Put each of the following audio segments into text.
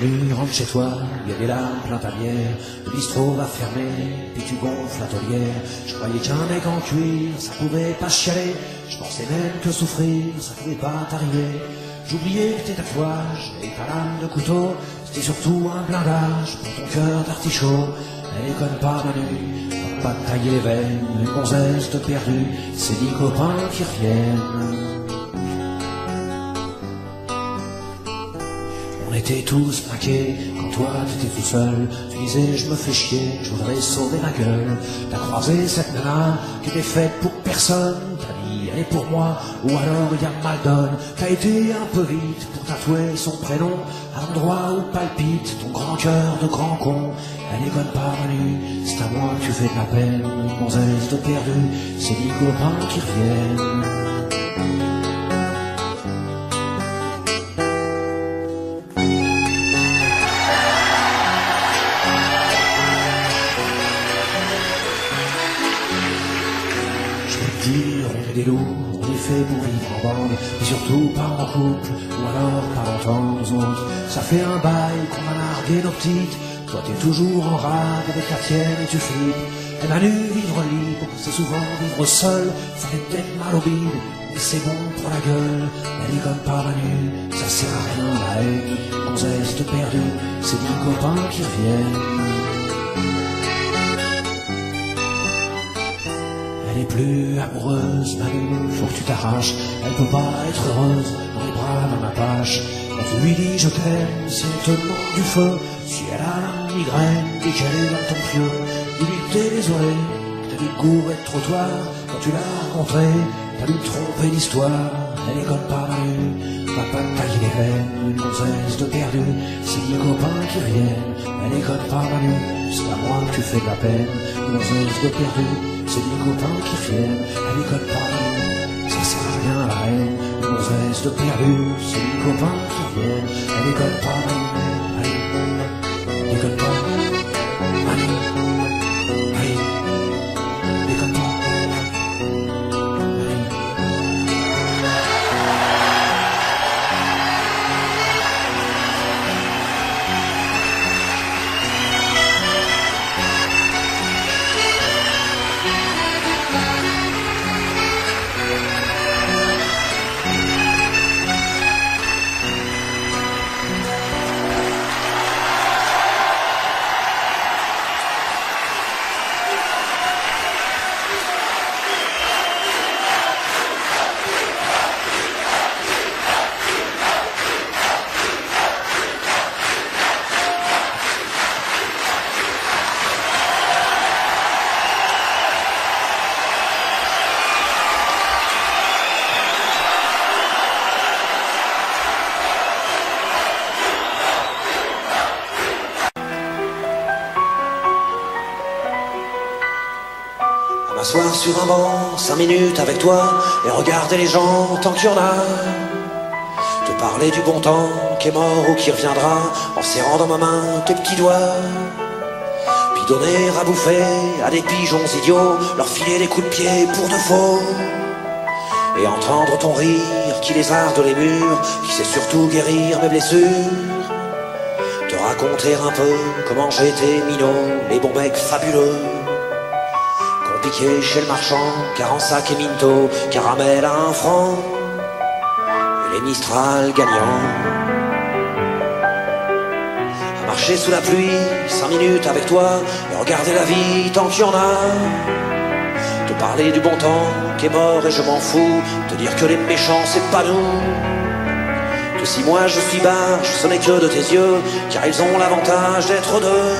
nu, rentre chez toi, il y a des larmes plein ta bière, le bistrot va fermer, puis tu gonfles la tolière. Je croyais qu'un mec en cuir, ça pouvait pas chialer, je pensais même que souffrir, ça pouvait pas t'arriver. J'oubliais que tes tatouages et ta lame de couteau, c'était surtout un blindage pour ton cœur d'artichaut. Elle déconne pas Manu, va pas te tailler les veines, une gonzesse de perdu, c'est 10 copains qui reviennent. On était tous plaqués, quand toi t'étais tout seul, tu disais je me fais chier, je voudrais sauver ma gueule. T'as croisé cette nana qui était faite pour personne, t'as dit elle est pour moi, ou alors il y a mal donne. T'as été un peu vite pour tatouer son prénom à l'endroit où palpite ton grand cœur de grand con. Elle déconne pas Manu, c'est à moi que tu fais de la peine, une gonzesse de perdu, c'est 10 copains qui reviennent. On est des loups, on est fait pour vivre en bande, et surtout pas en couple, ou alors pas longtemps nous autres. Ça fait un bail qu'on a largué nos petites, toi t'es toujours en rade avec la tienne et tu flippes. Et Manu, vivre libre, c'est souvent vivre seul, ça fait peut-être mal au bide, mais c'est bon pour la gueule. Elle déconne pas Manu, ça sert à rien la haine, gonzesse de perdu, c'est 10 copains qui reviennent. Elle est plus amoureuse, Manu, faut que tu t'arraches. Elle peut pas être heureuse dans les bras d'un apache. Quand tu lui dis je t'aime, si elle te demande du feu, si elle a la migraine et qu'elle est dans ton pieu, dis-lui que t'es désolé, que t'as dû te gourer de trottoir. Quand tu l'as rencontrée, t'as dû te tromper d'histoire. Elle déconne pas Manu, va pas te tailler les veines, une gonzesse de perdu, c'est 10 copains qui reviennent. Elle déconne pas Manu, c'est à moi que tu fais de la peine, une gonzesse de perdu, c'est 10 copains qui reviennent. Elle déconne pas Manu, ça sert à rien la haine, une gonzesse de perdu, c'est 10 copains qui reviennent. Elle déconne pas Manu, allez, déconne pas Manu, allez, déconne pas. M'asseoir sur un banc, 5 minutes avec toi, et regarder les gens tant qu'il y en a. Te parler du bon temps qui est mort ou qui reviendra, en serrant dans ma main tes petits doigts. Puis donner à bouffer à des pigeons idiots, leur filer des coups de pied pour de faux. Et entendre ton rire qui lézarde les murs, qui sait surtout guérir mes blessures. Te raconter un peu comment j'étais minot, les bons becs fabuleux. Piqué chez le marchand, car en sac et minto, caramel à 1 franc, et les Mistral gagnants. À marcher sous la pluie, 5 minutes avec toi, et regarder la vie tant qu'il y en a. Te parler du bon temps qui est mort et je m'en fous, te dire que les méchants c'est pas nous. Que si moi je suis barge, ce n'est que de tes yeux, car ils ont l'avantage d'être deux.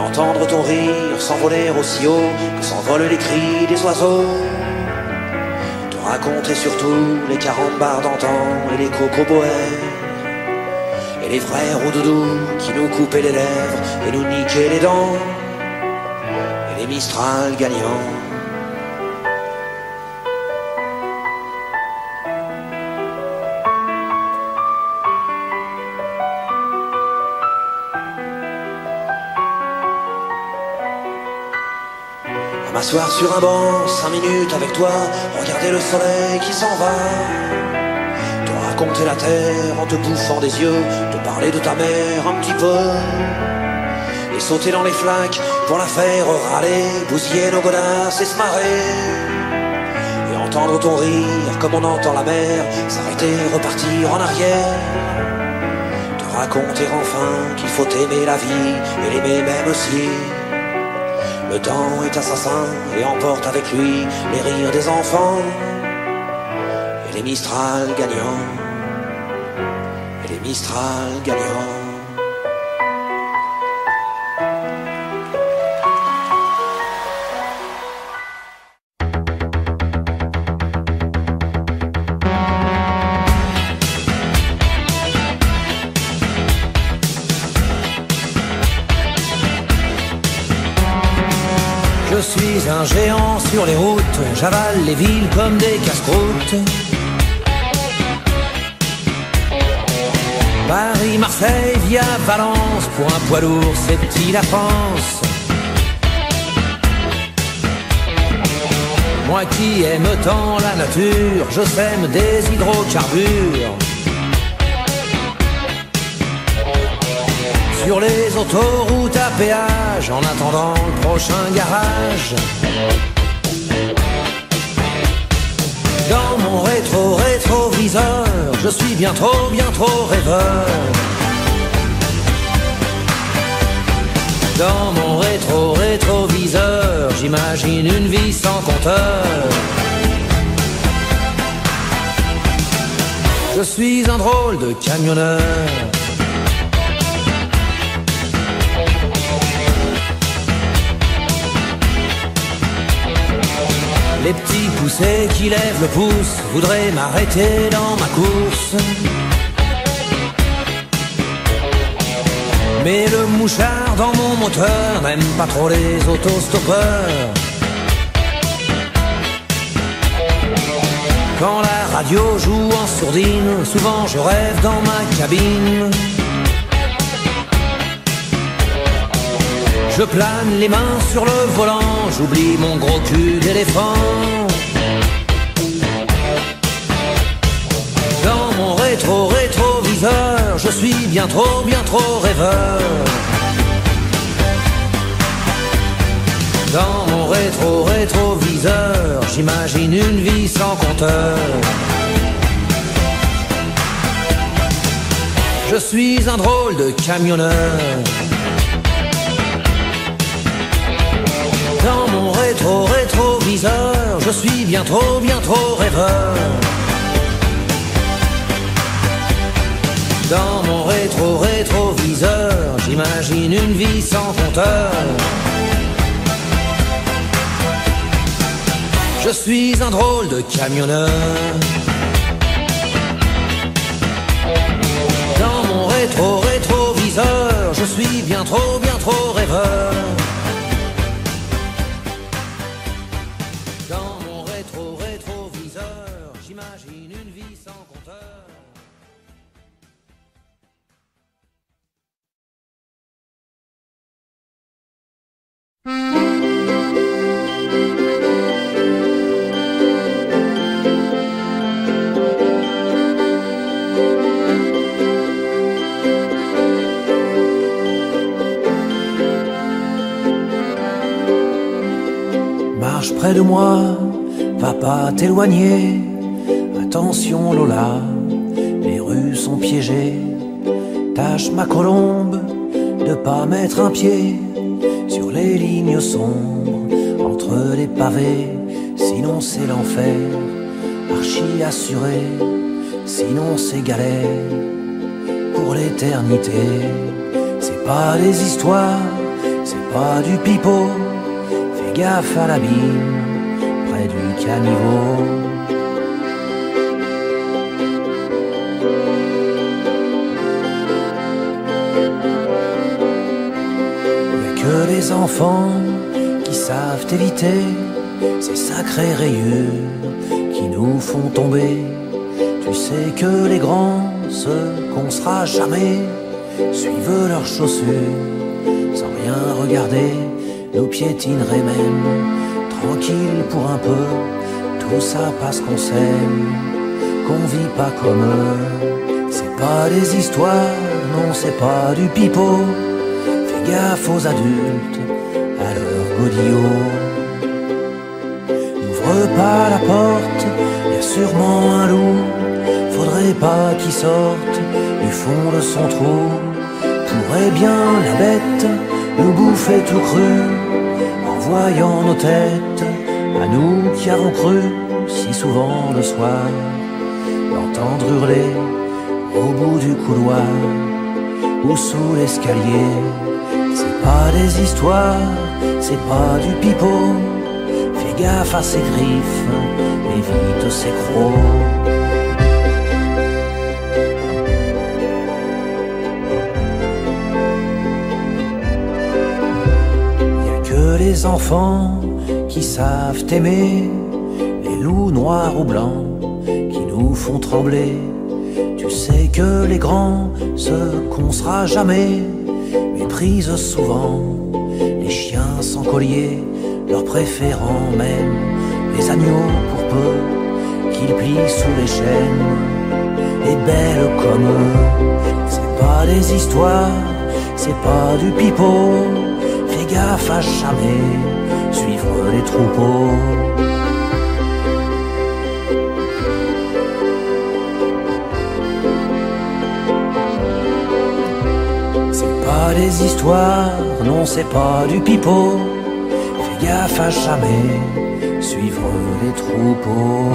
Entendre ton rire s'envoler aussi haut que s'envolent les cris des oiseaux. Te raconter surtout les 40 bars d'antan et les cocoboers, et les vrais roudoudous qui nous coupaient les lèvres et nous niquaient les dents, et les Mistral gagnants. M'asseoir sur un banc, 5 minutes avec toi, regarder le soleil qui s'en va. Te raconter la terre en te bouffant des yeux, te parler de ta mère un petit peu, et sauter dans les flaques pour la faire râler, bousiller nos godasses et se marrer, et entendre ton rire comme on entend la mer, s'arrêter, repartir en arrière, te raconter enfin qu'il faut aimer la vie et l'aimer même aussi. Le temps est assassin et emporte avec lui les rires des enfants et les Mistral gagnants, et les Mistral gagnants. Je suis un géant sur les routes, j'avale les villes comme des casse-croûtes. Paris, Marseille, via Valence, pour un poids lourd, c'est petit la France. Moi qui aime tant la nature, je sème des hydrocarbures. Sur les autoroutes à péage, en attendant le prochain garage. Dans mon rétroviseur, je suis bien trop rêveur. Dans mon rétroviseur, j'imagine une vie sans compteur. Je suis un drôle de camionneur. Les petits poussés qui lèvent le pouce voudraient m'arrêter dans ma course. Mais le mouchard dans mon moteur n'aime pas trop les autostoppeurs. Quand la radio joue en sourdine, souvent je rêve dans ma cabine. Je plane les mains sur le volant, j'oublie mon gros cul d'éléphant. Dans mon rétroviseur, je suis bien trop rêveur. Dans mon rétroviseur, j'imagine une vie sans compteur. Je suis un drôle de camionneur. Dans mon rétroviseur, je suis bien trop rêveur. Dans mon rétroviseur, j'imagine une vie sans compteur. Je suis un drôle de camionneur. Dans mon rétroviseur, je suis bien trop rêveur. Dans mon rétroviseur, j'imagine une vie sans compteur. Marche près de moi, va pas t'éloigner. Attention Lola, les rues sont piégées. Tâche ma colombe de pas mettre un pied sur les lignes sombres entre les pavés. Sinon c'est l'enfer, archi assuré. Sinon c'est galère pour l'éternité. C'est pas des histoires, c'est pas du pipeau. Fais gaffe à l'abîme près du caniveau. Y'a que les enfants qui savent éviter ces sacrées rayures qui nous font tomber. Tu sais que les grands, ceux qu'on sera jamais, suivent leurs chaussures sans rien regarder. Nous piétineraient même, tranquille pour un peu. Tout ça parce qu'on s'aime, qu'on vit pas comme eux. C'est pas des histoires, non c'est pas du pipeau. Fais gaffe aux adultes, à leur godillot. N'ouvre pas la porte, y a sûrement un loup. Faudrait pas qu'il sorte du fond de son trou. Pourrait bien la bête nous bouffer tout cru, en voyant nos têtes, à nous qui avons cru si souvent le soir, l'entendre hurler au bout du couloir ou sous l'escalier. C'est pas des histoires, c'est pas du pipeau. Fais gaffe à ses griffes, évite ses crocs. Les enfants qui savent aimer, les loups noirs ou blancs qui nous font trembler. Tu sais que les grands, ceux qu'on sera jamais, méprisent souvent les chiens sans collier, leur préférant même les agneaux pour peu qu'ils plient sous les chaînes, et belles comme eux. C'est pas des histoires, c'est pas du pipeau. Fais gaffe à jamais suivre les troupeaux. C'est pas des histoires, non c'est pas du pipeau. Fais gaffe à jamais suivre les troupeaux.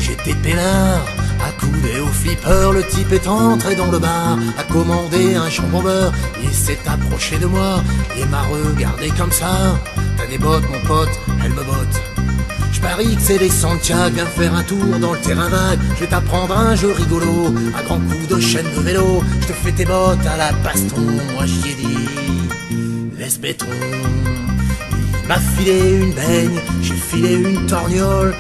J'étais peinard, accoudé au flipper, le type est entré dans le bar, a commandé un jambon beurre, il s'est approché de moi, et m'a regardé comme ça. T'as des bottes mon pote, elle me botte. Je parie que c'est des Santiago, viens faire un tour dans le terrain vague, je vais t'apprendre un jeu rigolo, à grands coups de chaîne de vélo, je te fais tes bottes à la baston, moi j'y ai dit, laisse béton. Il m'a filé une baigne, j'ai filé une torgnole,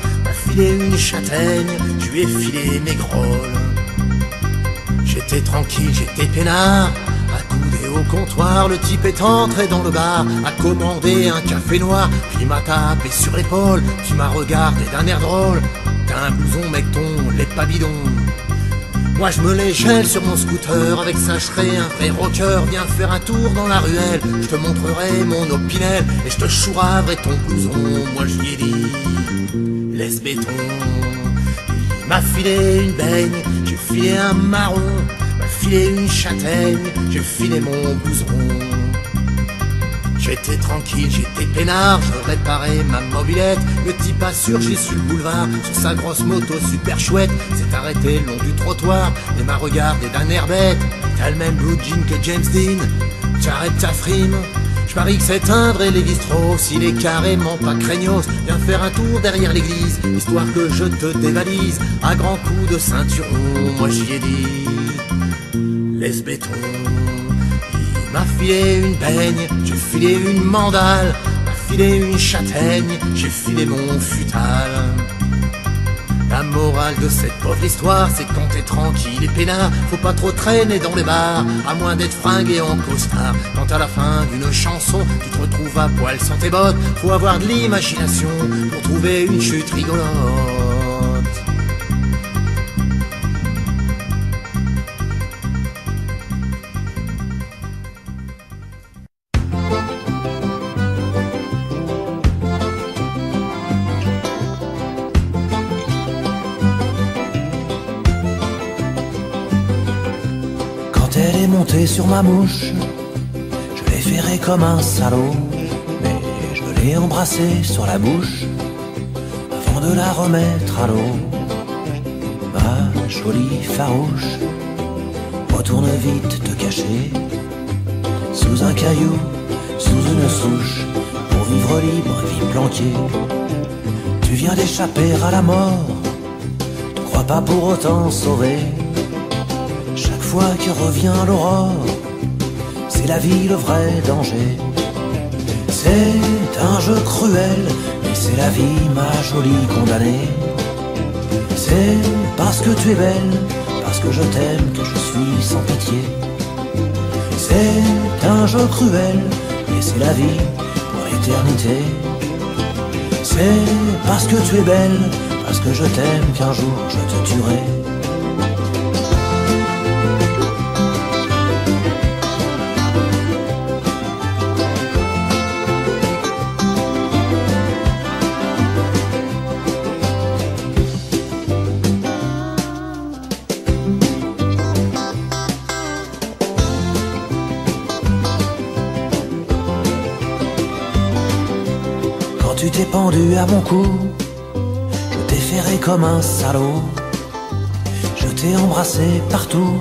une châtaigne, je lui ai filé mes grolles. J'étais tranquille, j'étais peinard, accoudé au comptoir, le type est entré dans le bar, a commandé un café noir, puis m'a tapé sur l'épaule, tu m'as regardé d'un air drôle, t'as un blouson mecton, les pas bidon. Moi je me les gèle sur mon scooter, avec ça je serai un vrai rocker, viens faire un tour dans la ruelle, je te montrerai mon opinel, et je te chouraverai ton blouson, moi je lui ai dit, laisse béton. Il m'a filé une baigne, j'ai filé un marron, m'a filé une châtaigne, j'ai filé mon blouson. J'étais tranquille, j'étais peinard, je réparais ma mobilette. Le type a surgi sur le boulevard, sur sa grosse moto super chouette, s'est arrêté le long du trottoir et m'a regardé d'un air bête. T'as le même blue jean que James Dean, t'arrêtes ta frime. Je parie que c'est un vrai Lévi-Strauss, il est carrément pas craignos. Viens faire un tour derrière l'église, histoire que je te dévalise à grands coups de ceinturon, moi j'y ai dit, laisse béton. Il m'a filé une baigne, j'ai filé une mandale, m'a filé une châtaigne, j'ai filé mon futal. La morale de cette pauvre histoire, c'est que quand t'es tranquille et peinard, faut pas trop traîner dans les bars, à moins d'être fringué en costard. Quand à la fin d'une chanson, tu te retrouves à poil sans tes bottes, faut avoir de l'imagination pour trouver une chute rigolote. Elle est montée sur ma mouche, je l'ai ferrée comme un salaud, mais je l'ai embrassée sur la bouche avant de la remettre à l'eau. Ma jolie farouche, retourne vite te cacher sous un caillou, sous une souche, pour vivre libre, vie planquée. Tu viens d'échapper à la mort, ne crois pas pour autant sauver. Chaque fois que revient l'aurore, c'est la vie le vrai danger. C'est un jeu cruel, et c'est la vie, ma jolie condamnée. C'est parce que tu es belle, parce que je t'aime, que je suis sans pitié. C'est un jeu cruel, et c'est la vie pour l'éternité. C'est parce que tu es belle, parce que je t'aime, qu'un jour je te tuerai. Tu t'es pendu à mon cou, je t'ai ferré comme un salaud. Je t'ai embrassé partout,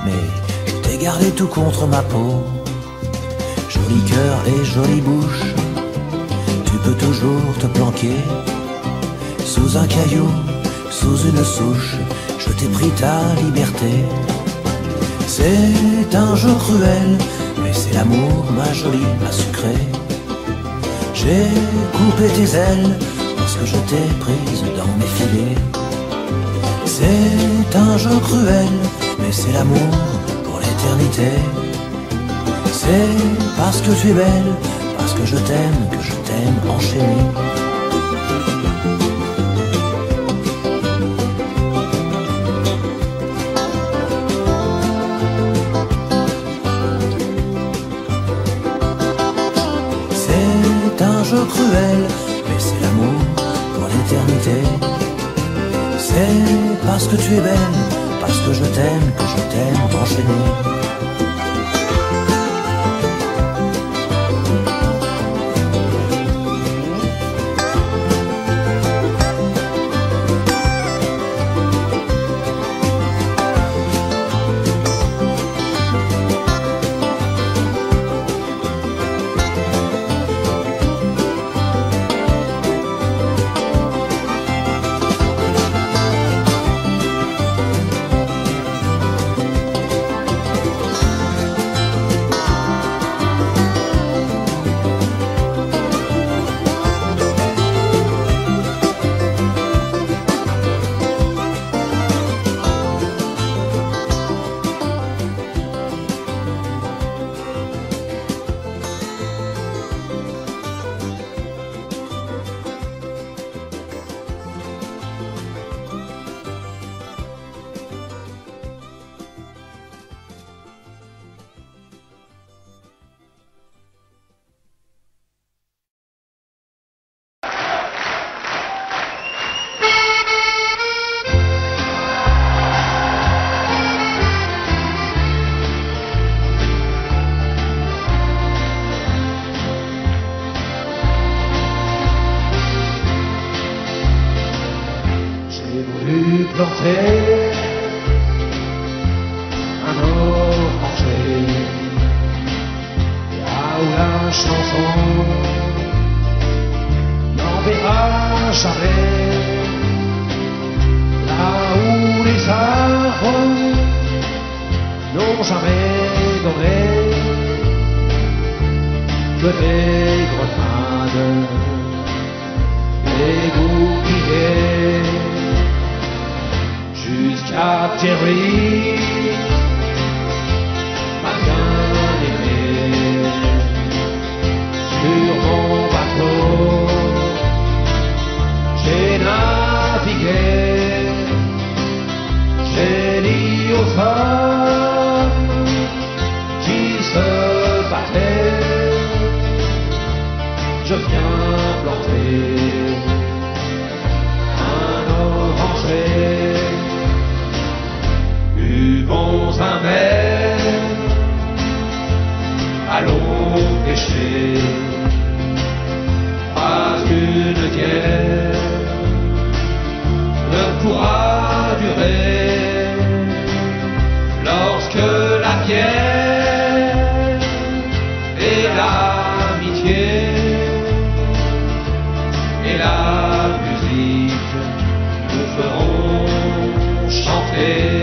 mais je t'ai gardé tout contre ma peau. Joli cœur et jolie bouche, tu peux toujours te planquer sous un caillou, sous une souche. Je t'ai pris ta liberté. C'est un jeu cruel, mais c'est l'amour, ma jolie, ma sucrée. J'ai coupé tes ailes parce que je t'ai prise dans mes filets. C'est un jeu cruel, mais c'est l'amour pour l'éternité. C'est parce que tu es belle, parce que je t'aime enchaîné. C'est un jeu cruel, mais c'est l'amour pour l'éternité. C'est parce que tu es belle, parce que je t'aime enchaîné. Planter un oranger, là où la chanson n'enverra jamais, là où les arbres n'ont jamais donné que des grenades, des boucliers. Jusqu'à Thierry, ma bien-aimée, sur mon bateau, j'ai navigué, j'ai dit aux femmes qui se battaient, je viens planter un oranger. Buvons un verre, allons pêcher, pas une guerre ne pourra durer lorsque la pierre et l'amitié et la musique nous feront chanter.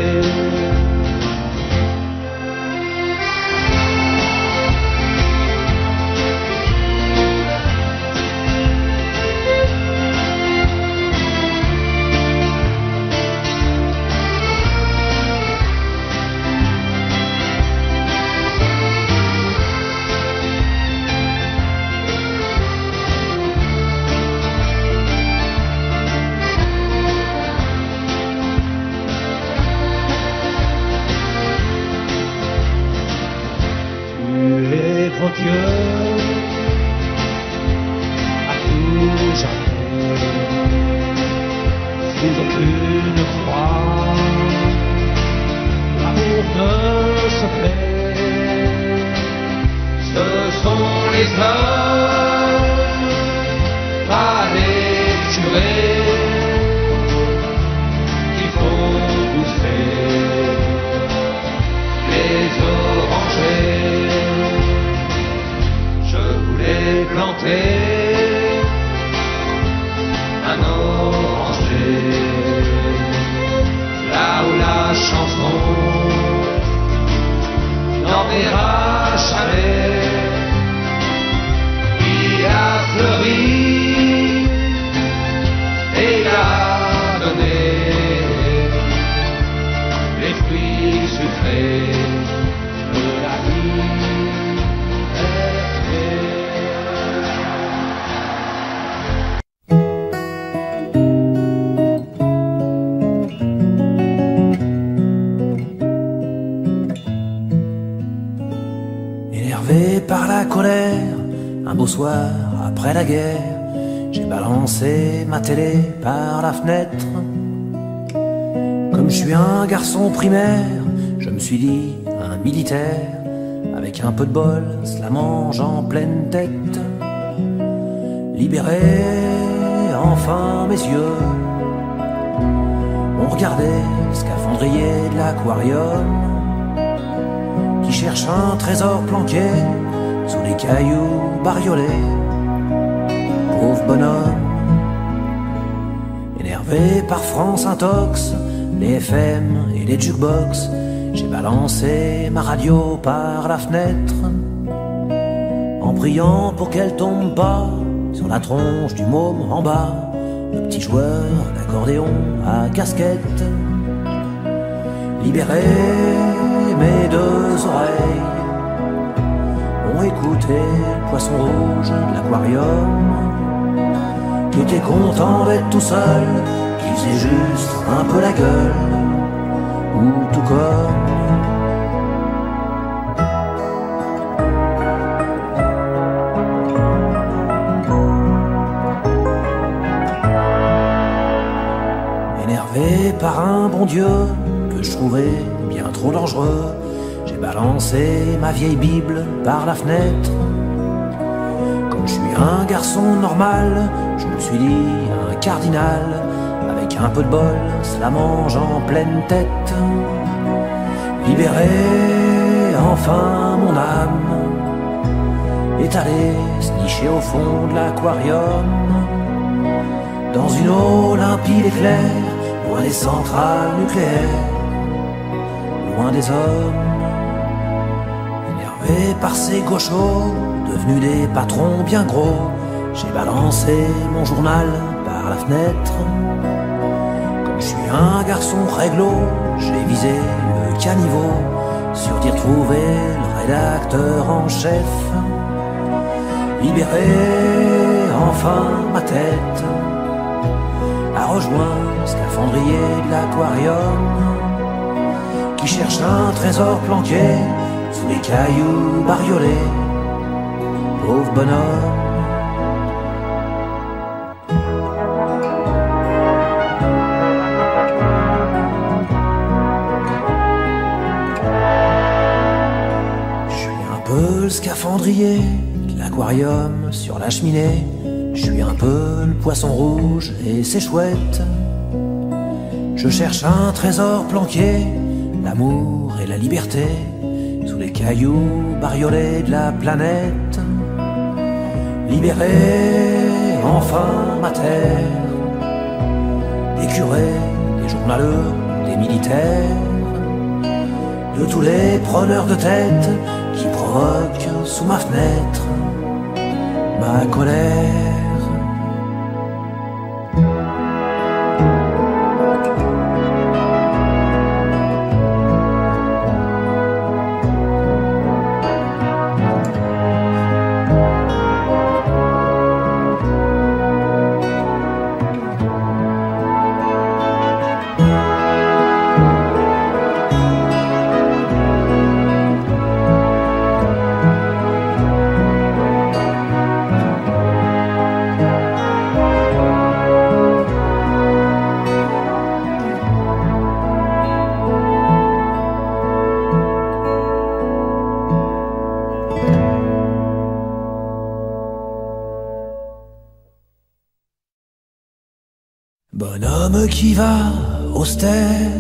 yeux à tout jamais, sous aucune croix, l'amour ne se fait. Ce sont les hommes, pas les jurés, qui font pousser les orangers. Je voulais planter un oranger là où la chanson n'enverra jamais. Il a fleuri et il a donné les fruits sucrés de la vie. Énervé par la colère, un beau soir après la guerre, j'ai balancé ma télé par la fenêtre. Comme je suis un garçon primaire, je me suis dit un militaire, avec un peu de bol, se la mange en pleine tête. Libéré, enfin mes yeux ont regardé le scaphandrier de l'aquarium, qui cherche un trésor planqué sous les cailloux bariolés. Pauvre bonhomme, énervé par France Intox, les FM et les jukebox, j'ai balancé ma radio par la fenêtre, en priant pour qu'elle tombe pas sur la tronche du môme en bas, le petit joueur d'accordéon à casquette. Libéré, mes deux oreilles ont écouté le poisson rouge de l'aquarium, qui était content d'être tout seul, qui faisait juste un peu la gueule, ou tout comme énervé par un bon Dieu que je trouvais bien trop dangereux, j'ai balancé ma vieille Bible par la fenêtre. Comme je suis un garçon normal, je me suis dit un cardinal, avec un peu de bol, se la mange en pleine tête. Libéré, enfin mon âme est allée se nicher au fond de l'aquarium, dans une eau limpide et claire, loin des centrales nucléaires, loin des hommes. Énervé par ces gauchos, devenus des patrons bien gros, j'ai balancé mon journal par la fenêtre. Comme je suis un garçon réglo, j'ai visé le caniveau, sur d'y retrouver le rédacteur en chef. Libéré, enfin ma tête a rejoint le scaphandrier de l'aquarium, qui cherche un trésor planqué sous les cailloux bariolés. Pauvre bonhomme. Je suis un peu le scaphandrier de l'aquarium sur la cheminée, je suis un peu le poisson rouge et c'est chouette. Je cherche un trésor planqué, l'amour et la liberté, sous les cailloux bariolés de la planète. Libéré, enfin ma terre, des curés, des journaleux, des militaires, de tous les preneurs de tête qui provoquent sous ma fenêtre ma colère. Bonhomme qui va austère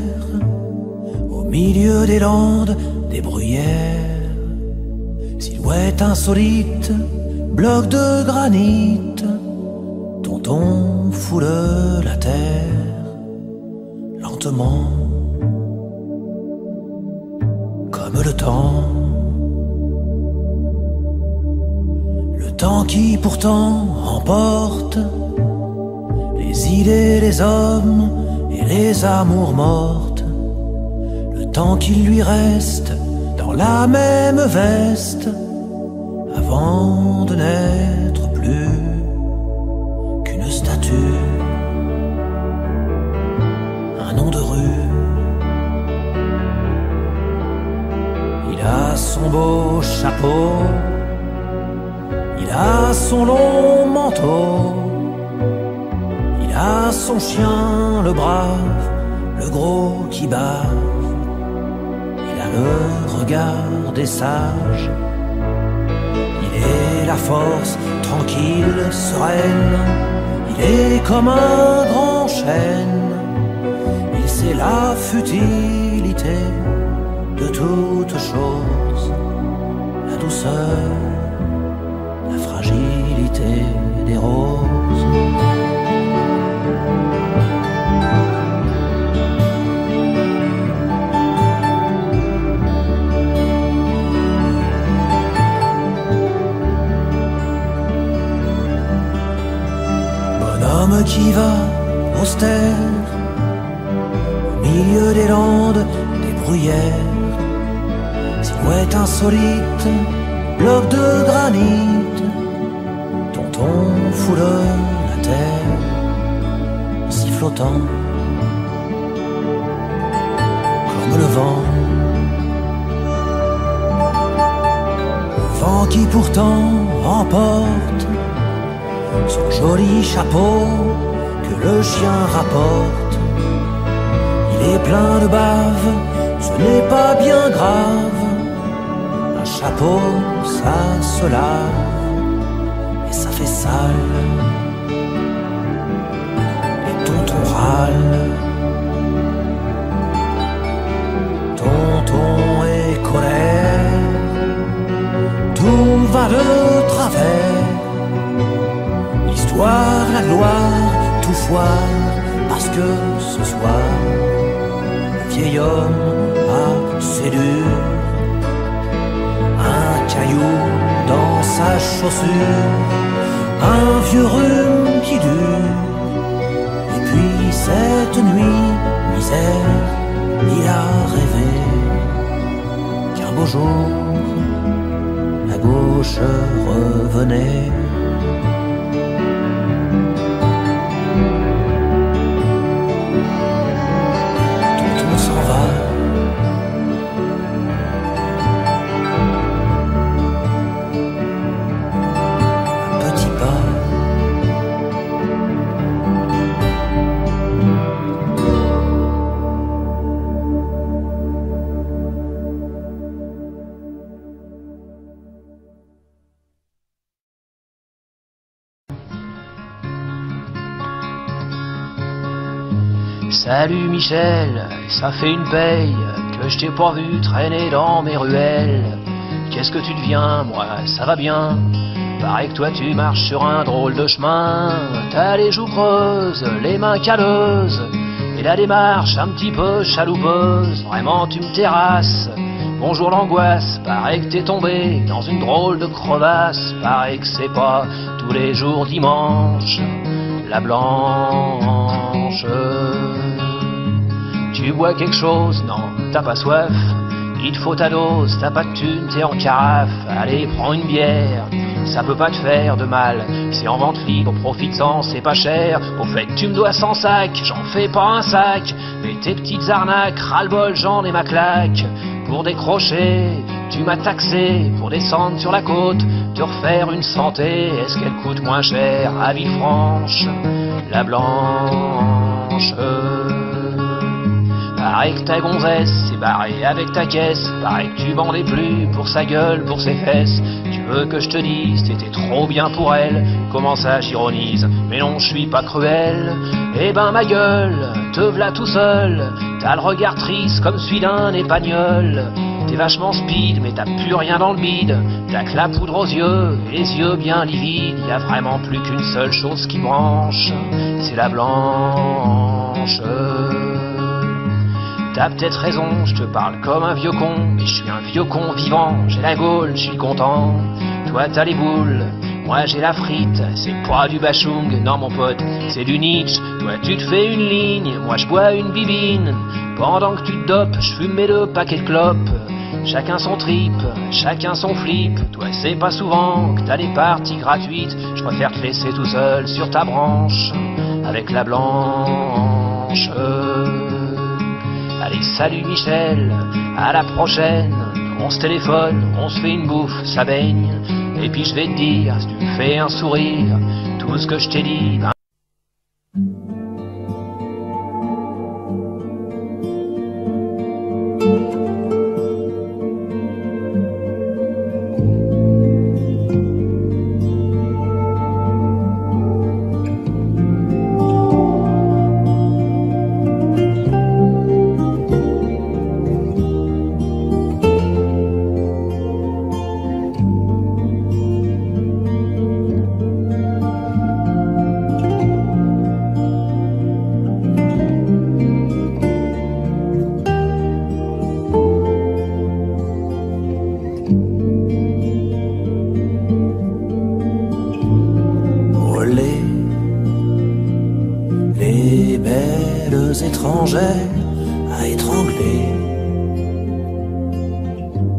au milieu des landes, des bruyères, silhouette insolite, bloc de granit dont on foule la terre lentement, comme le temps. Le temps qui pourtant emporte les idées, les hommes et les amours mortes. Le temps qu'il lui reste dans la même veste avant de n'être plus qu'une statue, un nom de rue. Il a son beau chapeau, il a son long manteau, il a son chien, le brave, le gros qui bave. Il a le regard des sages, il est la force tranquille, sereine. Il est comme un grand chêne, il sait la futilité de toute chose, la douceur, la fragilité des roses. Bonhomme qui va austère au milieu des landes, des bruyères, silhouette insolite, bloc de granit dont on foule la terre, sifflotant comme le vent. Le vent qui pourtant emporte son joli chapeau que le chien rapporte. Il est plein de bave, ce n'est pas bien grave. Un chapeau, ça se lave et ça fait sale. Et tonton râle, tonton est colère, tout va de travers. L'histoire, la gloire, tout foire, parce que ce soir, le vieil homme a séduit un caillou dans sa chaussure, un vieux rhume qui dure. Et puis cette nuit, misère, il a rêvé qu'un beau jour, la gauche revenait. Salut Michel, ça fait une paye que je t'ai pas vu traîner dans mes ruelles. Qu'est-ce que tu deviens? Moi ça va bien. Pareil que toi tu marches sur un drôle de chemin. T'as les joues creuses, les mains calleuses et la démarche un petit peu chaloupeuse. Vraiment tu me terrasses. Bonjour l'angoisse, pareil que t'es tombé dans une drôle de crevasse. Pareil que c'est pas tous les jours dimanche. La blanche. Tu bois quelque chose? Non, t'as pas soif. Il te faut ta dose, t'as pas de thune, t'es en carafe. Allez, prends une bière, ça peut pas te faire de mal. C'est en vente libre, profite-en, c'est pas cher. Au fait, tu me dois 100 sacs, j'en fais pas un sac. Mais tes petites arnaques, ras-le-bol, j'en ai ma claque. Pour décrocher, tu m'as taxé. Pour descendre sur la côte, te refaire une santé. Est-ce qu'elle coûte moins cher à Villefranche, la blanche? Pareil que ta gonzesse s'est barrée avec ta caisse. Pareil que tu vendais plus pour sa gueule, pour ses fesses. Tu veux que je te dise, t'étais trop bien pour elle. Comment ça j'ironise, mais non je suis pas cruel. Eh ben ma gueule, te v'là tout seul. T'as le regard triste comme celui d'un épagnol. T'es vachement speed mais t'as plus rien dans le bide. T'as que la poudre aux yeux et les yeux bien livides. Y a vraiment plus qu'une seule chose qui branche, c'est la blanche. T'as peut-être raison, je te parle comme un vieux con, mais je suis un vieux con vivant, j'ai la gaule, je suis content. Toi t'as les boules, moi j'ai la frite, c'est pas du bachung, non mon pote, c'est du Nietzsche. Toi tu te fais une ligne, moi je bois une bibine. Pendant que tu te dopes, je fume mes 2 paquets de clopes. Chacun son trip, chacun son flip. Toi c'est pas souvent que t'as des parties gratuites. Je préfère te laisser tout seul sur ta branche avec la blanche. Allez salut Michel, à la prochaine. On se téléphone, on se fait une bouffe, ça baigne. Et puis je vais te dire, si tu me fais un sourire, tout ce que je t'ai dit. Les belles étrangères à étrangler,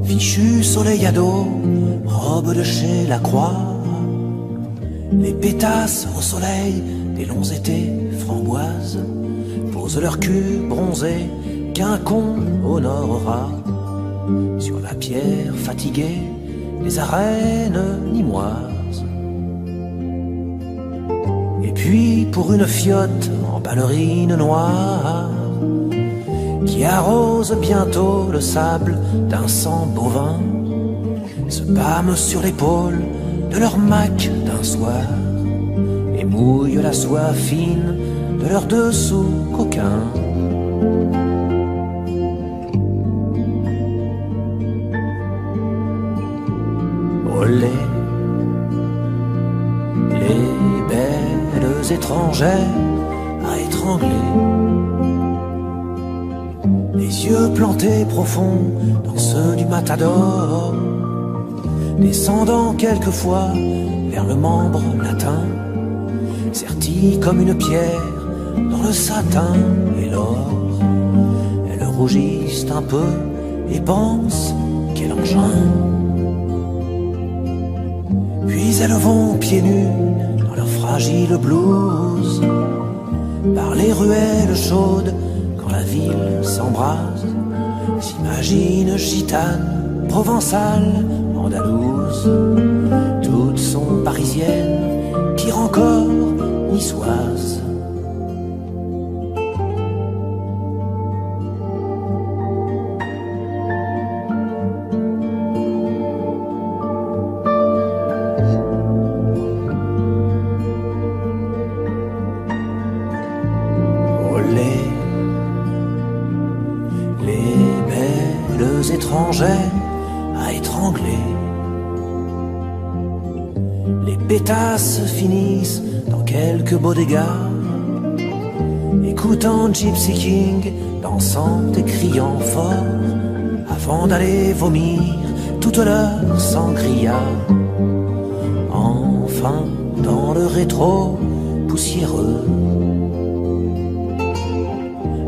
fichu soleil à dos, robe de chez Lacroix, les pétasses au soleil des longs étés framboises posent leur cul bronzé qu'un con honorera sur la pierre fatiguée des arènes nîmoises. Et puis pour une fiotte en ballerine noire qui arrose bientôt le sable d'un sang bovin, se pâment sur l'épaule de leur mac d'un soir et mouillent la soie fine de leurs dessous coquins. Olé, les belles étrangères à étrangler, les yeux plantés profonds dans ceux du matador, descendant quelquefois vers le membre latin, serti comme une pierre dans le satin et l'or. Elles rougissent un peu et pensent quel engin. Puis elles vont pieds nus dans leur fragile blouse, par les ruelles chaudes quand la ville s'embrase, s'imaginent gitanes, provençales, andalouses. Toutes sont parisiennes, pire encore, niçoises. Les belles étrangères à étrangler, les pétasses finissent dans quelques bodega, écoutant Gypsy King, dansant et criant fort, avant d'aller vomir toute leur sangria. Enfin dans le rétro poussiéreux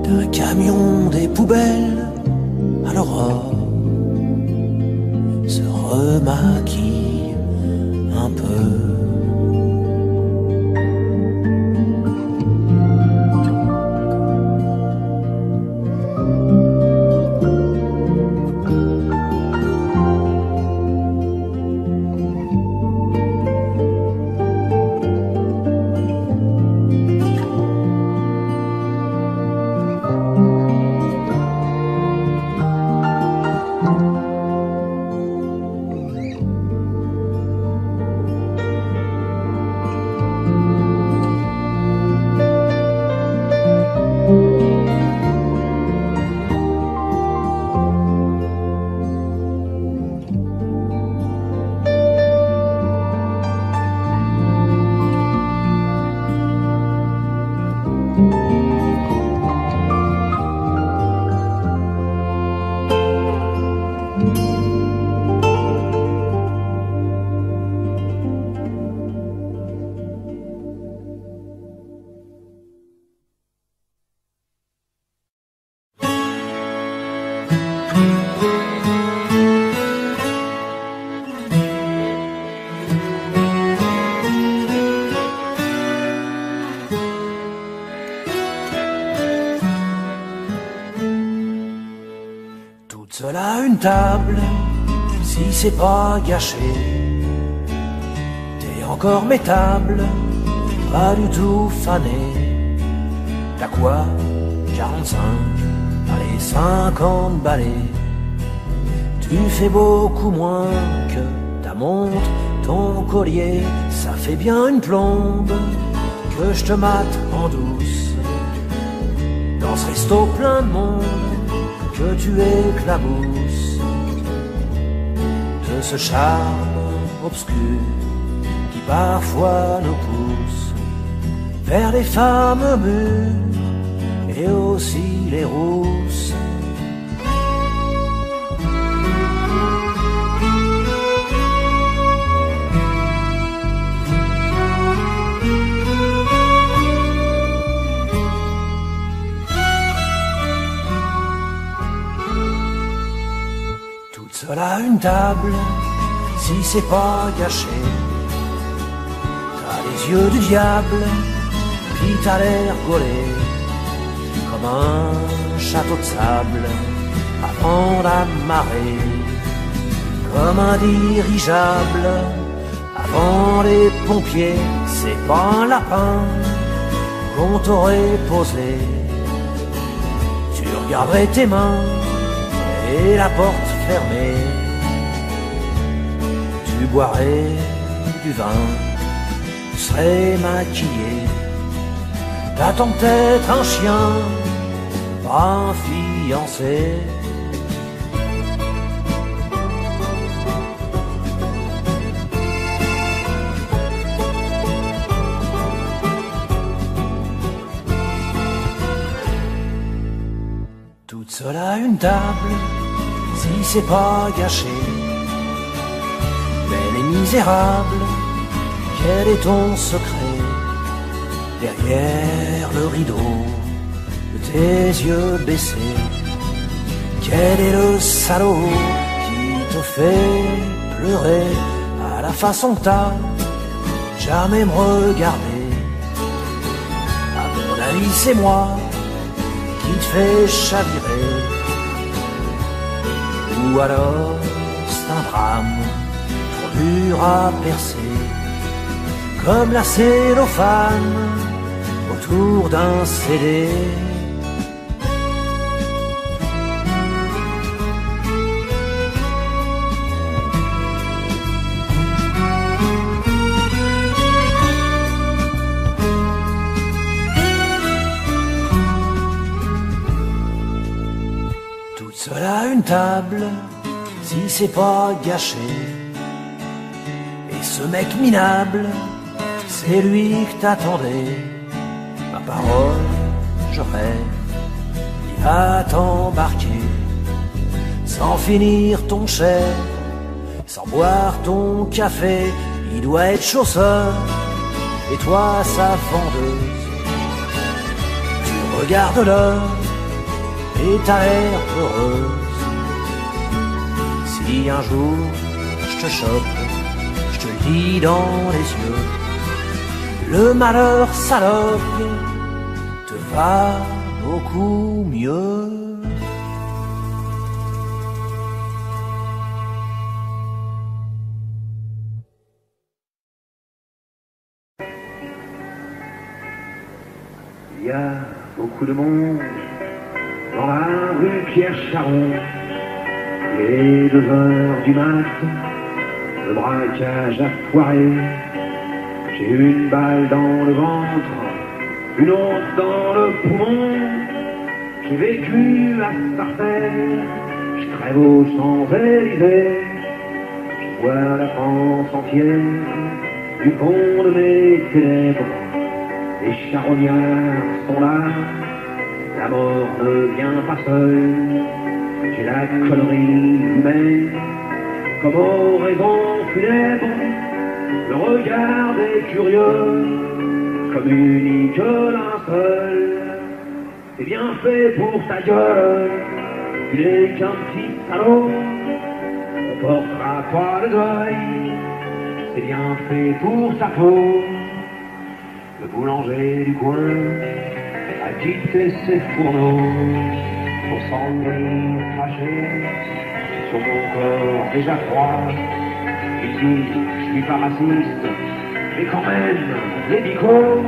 d'un camion des poubelles à l'aurore, se remaquille un peu. une table, si c'est pas gâché, t'es encore métable, pas du tout fané. T'as quoi? 45, allez 50 balais. Tu fais beaucoup moins que ta montre, ton collier, ça fait bien une plombe que je te mate en douce. Dans ce resto plein de monde que tu éclabousses, de ce charme obscur qui parfois nous pousse vers les femmes mûres et aussi les rousses. Seul à une table, si c'est pas gâché, t'as les yeux du diable, puis t'as l'air gaulé, comme un château de sable avant la marée, comme un dirigeable avant les pompiers. C'est pas un lapin qu'on t'aurait posé, tu regarderais tes mains et la porte fermée, tu boirais du vin, tu serais maquillé, t'attends peut-être un chien, pas un fiancé. Toute seule à une table, si c'est pas gâché, belle et misérable, quel est ton secret? Derrière le rideau de tes yeux baissés, quel est le salaud qui te fait pleurer à la façon que t'as jamais me regarder? À mon avis c'est moi qui te fait chavirer. Ou alors c'est un drame trop dur à percer, comme la cellophane autour d'un CD. Toute seule à une table, si c'est pas gâché, et ce mec minable, c'est lui que t'attendais. Ma parole, j'aurais, il va t'embarquer, sans finir ton chèque, sans boire ton café. Il doit être chausseur, et toi sa vendeuse. Tu regardes l'heure, et t'as l'air heureuse. Si un jour je te chope, je te le dis dans les yeux, le malheur salope te va beaucoup mieux. Il y a beaucoup de monde dans la rue Pierre-Charon. Il est 2 heures du mat, le braquage a foiré. J'ai une balle dans le ventre, une autre dans le poumon. J'ai vécu à Sartène, je crève aux Champs-Élysées. Je vois la France entière du fond de mes ténèbres. Les charognards sont là, la mort ne vient pas seule. J'ai la connerie humaine, comme oraison funèbre. Le regard des curieux, comme unique linceul. C'est bien fait pour ta gueule, tu n'es qu'un petit salaud. On portera pas le deuil, c'est bien fait pour ta peau. Le boulanger du coin a quitté ses fourneaux pour s'en venir cracher sur mon corps déjà froid. Il dit, je suis pas raciste, mais quand même, les bicots,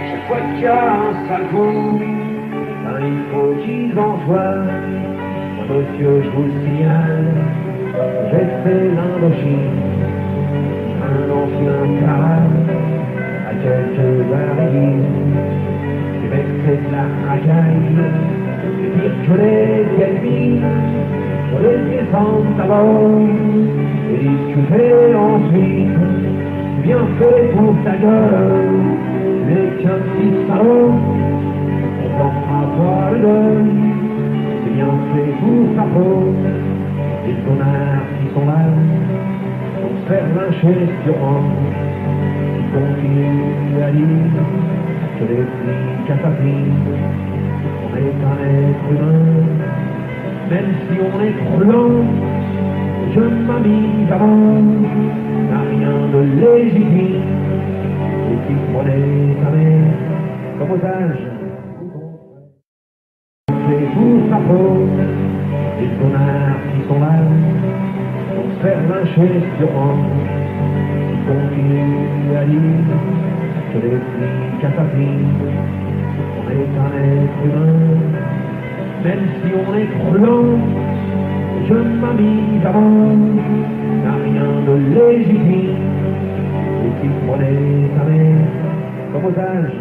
chaque fois qu'il y a un sale coup, ben il faut qu'ils en soient. Moi, monsieur, je vous signale, j'ai fait l'Indochine, un ancien camarade, à quelques araignées. Les mecs, c'est de la racaille, c'est pire que les calvines. Faut les descendre d'abord et discuter ensuite. C'est bien fait pour ta gueule, tu n'es qu'un petit salaud. On portera pas le deuil, c'est bien fait pour ta peau. Les connards qui sont là pour se faire lyncher sûrement, ils continuent à dire que les flics assassinent. On est un être humain, même si on est trop lent. Je m'amuse avant, n'a rien de légitime. Et qui prenait ta mère comme otage, c'est pour sa peau. Les connards qui sont là pour se faire lyncher sûrement, ils continuent à dire que les flics assassinent. On est un être humain, même si on est trop lent. Je m'amuse avant, n'a rien de légitime. Et qui prenait ta mère comme otage,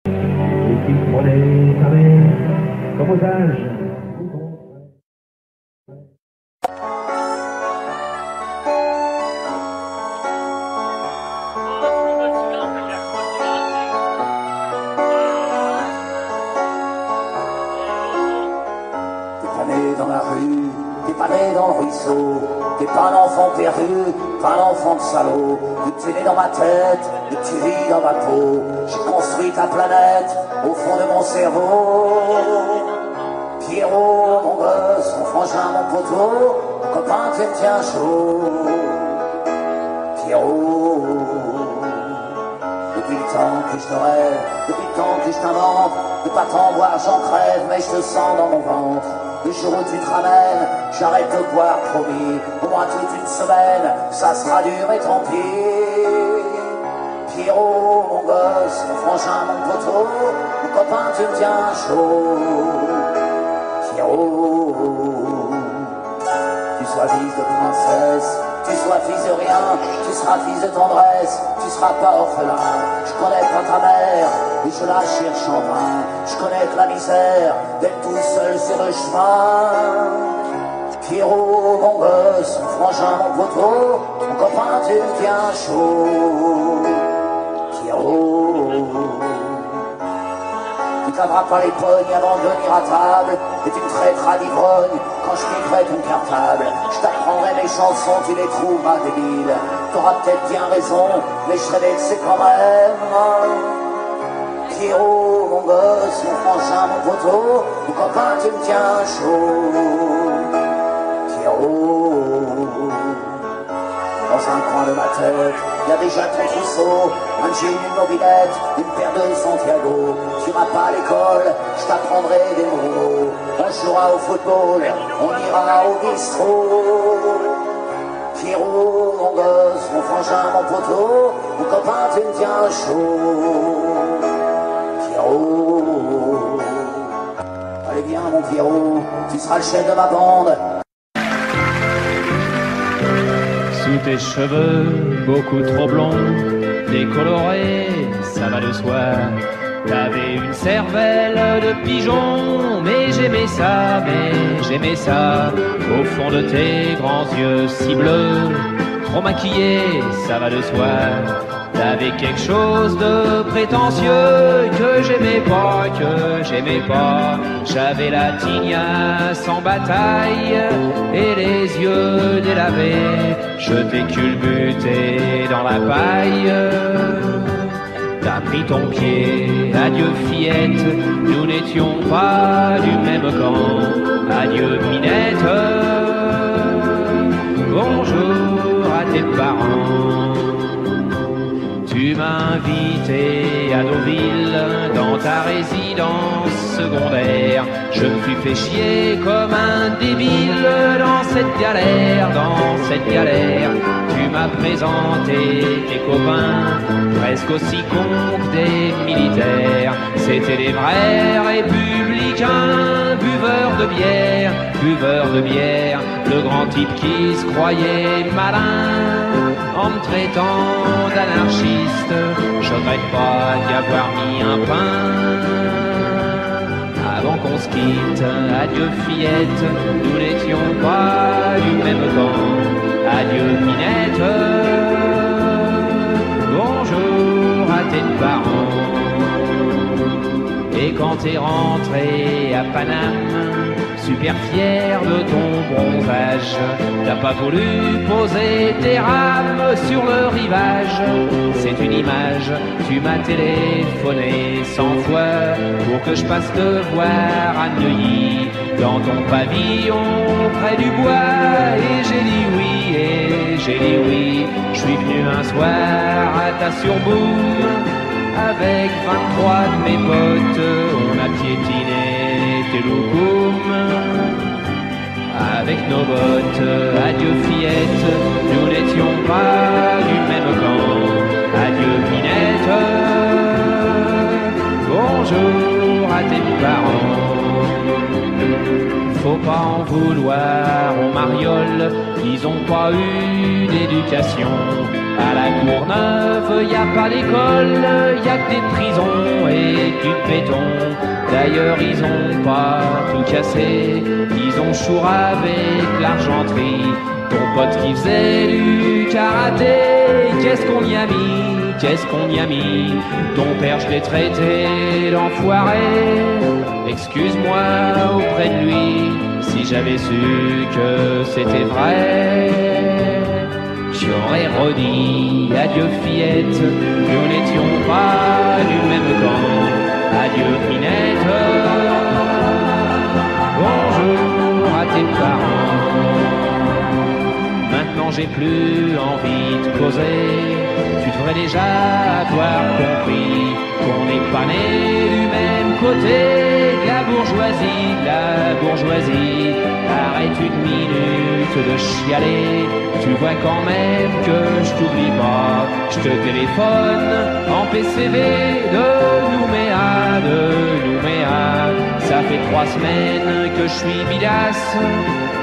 et qui prenait ta mère comme otage. Dans la rue, t'es pas né dans le ruisseau, t'es pas un enfant perdu, pas un enfant de salaud. Tu es né dans ma tête, et tu vis dans ma peau. J'ai construit ta planète au fond de mon cerveau. Pierrot, mon gosse, mon frangin, mon poteau, mon copain, tu me tiens chaud. Pierrot, depuis le temps que je te rêve, depuis le temps que je t'invente, de pas t'en voir, j'en crève, mais je te sens dans mon ventre. Le jour où tu te ramènes, j'arrête de boire, promis. Au moins toute une semaine, ça sera dur et tant pis. Pierrot, mon gosse, mon frangin, mon poteau, mon copain, tu me tiens chaud. Pierrot, tu sois fils de princesse, tu sois fils de rien, tu seras fils de tendresse, tu seras pas orphelin. Je connais pas ta mère, et je la cherche en vain. Je connais que la misère d'être tout seul sur le chemin. Pierrot, mon gosse, mon frangin, mon poteau, mon copain, tu me tiens chaud. Pierrot, tu crameras pas les pognes avant de venir à table, et tu me traiteras d'ivrogne quand je piquerai ton cartable. Je t'apprendrai mes chansons, tu les trouveras débiles. T'auras peut-être bien raison, mais je serai vexé quand même. Pierrot, mon gosse, mon frangin, mon poteau, mon copain, tu me tiens chaud. Pierrot, dans un coin de ma tête, y a déjà ton trousseau, un jean, une mobilette, une paire de Santiago. Tu iras pas à l'école, je t'apprendrai des mots. On jouera au football, on ira au bistrot. Pierrot, mon gosse, mon frangin, mon poteau, mon copain, tu me tiens chaud. Pierrot, allez viens mon Pierrot, tu seras le chef de ma bande. Sous tes cheveux, beaucoup trop blonds, décolorés, ça va de soi. T'avais une cervelle de pigeon, mais j'aimais ça, au fond de tes grands yeux si bleus, trop maquillés, ça va de soi. T'avais quelque chose de prétentieux que j'aimais pas. J'avais la tignasse en bataille et les yeux délavés. Je t'ai culbuté dans la paille. T'as pris ton pied, adieu fillette, nous n'étions pas du même camp. Adieu Minette, bonjour à tes parents. Tu m'as invité à Deauville dans ta résidence secondaire. Je me suis fait chier comme un débile dans cette galère, Tu m'as présenté tes copains, presque aussi cons que des militaires. C'était des vrais républicains, buveurs de bière, le grand type qui se croyait malin. En me traitant d'anarchiste, je regrette pas d'y avoir mis un pain. Avant qu'on se quitte, adieu fillette, nous n'étions pas du même camp. Adieu Minette, bonjour à tes parents. Et quand t'es rentré à Paname, super fier de ton bronzage, t'as pas voulu poser tes rames sur le rivage. C'est une image, tu m'as téléphoné 100 fois pour que je passe te voir à Neuilly, dans ton pavillon près du bois. Et j'ai dit oui, je suis venu un soir à ta surboom. Avec 23 de mes potes, on a piétiné tes loukoums. Avec nos bottes, adieu fillette, nous n'étions pas du même camp. Adieu Minette, bonjour à tes parents. Faut pas en vouloir aux marioles, ils ont pas eu d'éducation. À la Courneuve, y a pas d'école, y a que des prisons et du béton. D'ailleurs, ils ont pas tout cassé, ils ont chouré avec l'argenterie. Ton pote qui faisait du karaté, qu'est-ce qu'on y a mis, Ton père, je l'ai traité d'enfoiré. Excuse-moi auprès de lui, si j'avais su que c'était vrai. J'aurais redit adieu fillette, nous n'étions pas du même camp. Adieu Minette, bonjour à tes parents. Maintenant j'ai plus envie de causer, tu devrais déjà avoir compris qu'on n'est pas né du même côté de la bourgeoisie. Arrête une minute de chialer, tu vois quand même que je t'oublie pas. Je te téléphone en PCV de Nouméa. Ça fait 3 semaines que je suis bidasse.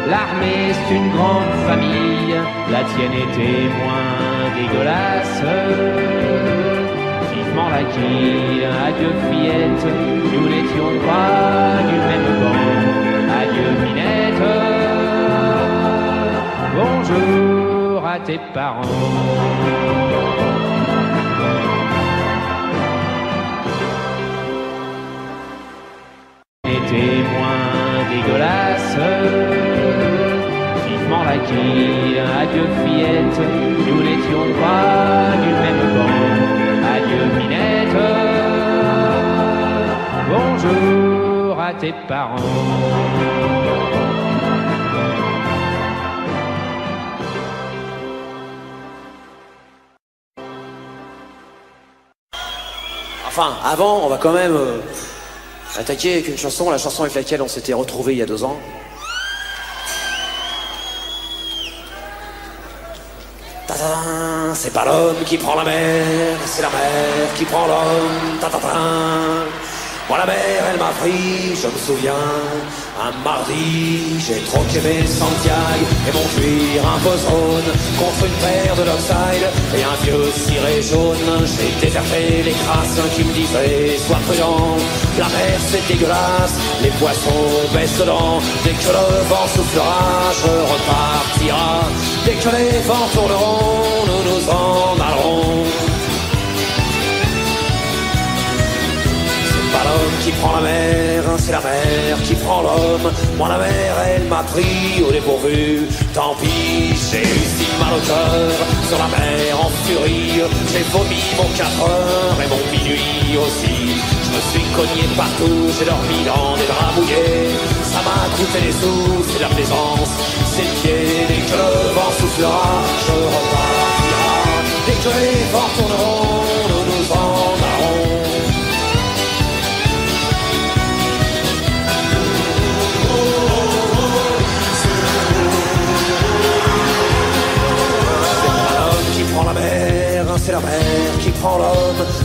L'armée c'est une grande famille, la tienne était moins dégueulasse. Vivement la quille, adieu fillette, nous n'étions pas du même camp. Adieu Minette, bonjour à tes parents. Était moins dégueulasse. Vivement la quille, adieu fillette, nous n'étions pas du même camp. Adieu Minette, bonjour à tes parents. Enfin, avant, on va quand même attaquer avec une chanson, la chanson avec laquelle on s'était retrouvés il y a 2 ans. Ta-ta-ta, c'est pas l'homme qui prend la mer, c'est la mer qui prend l'homme. Ta-ta-ta. Moi la mer, elle m'a pris, je me souviens, un mardi, j'ai troqué mes Santiago et mon cuir un peu jaune contre une paire de Lockside et un vieux ciré jaune. J'ai déserté les crasses qui me disaient sois prudent, la mer c'est dégueulasse, les poissons baissent dedans. Dès que le vent soufflera, je repartira. Dès que les vents tourneront, nous nous en allerons. C'est pas l'homme qui prend la mer, c'est la mer qui prend l'homme. Moi la mer, elle m'a pris au dépourvu. Tant pis, j'ai eu si mal au cœur. Sur la mer en furie, j'ai vomi mon 4 heures et mon minuit aussi. Je me suis cogné partout, j'ai dormi dans des draps mouillés. Ça m'a coûté des sous, c'est la plaisance, c'est le pied. Dès que le vent soufflera, je repartira. Dès que les vents tourneront, nous nous en allerons.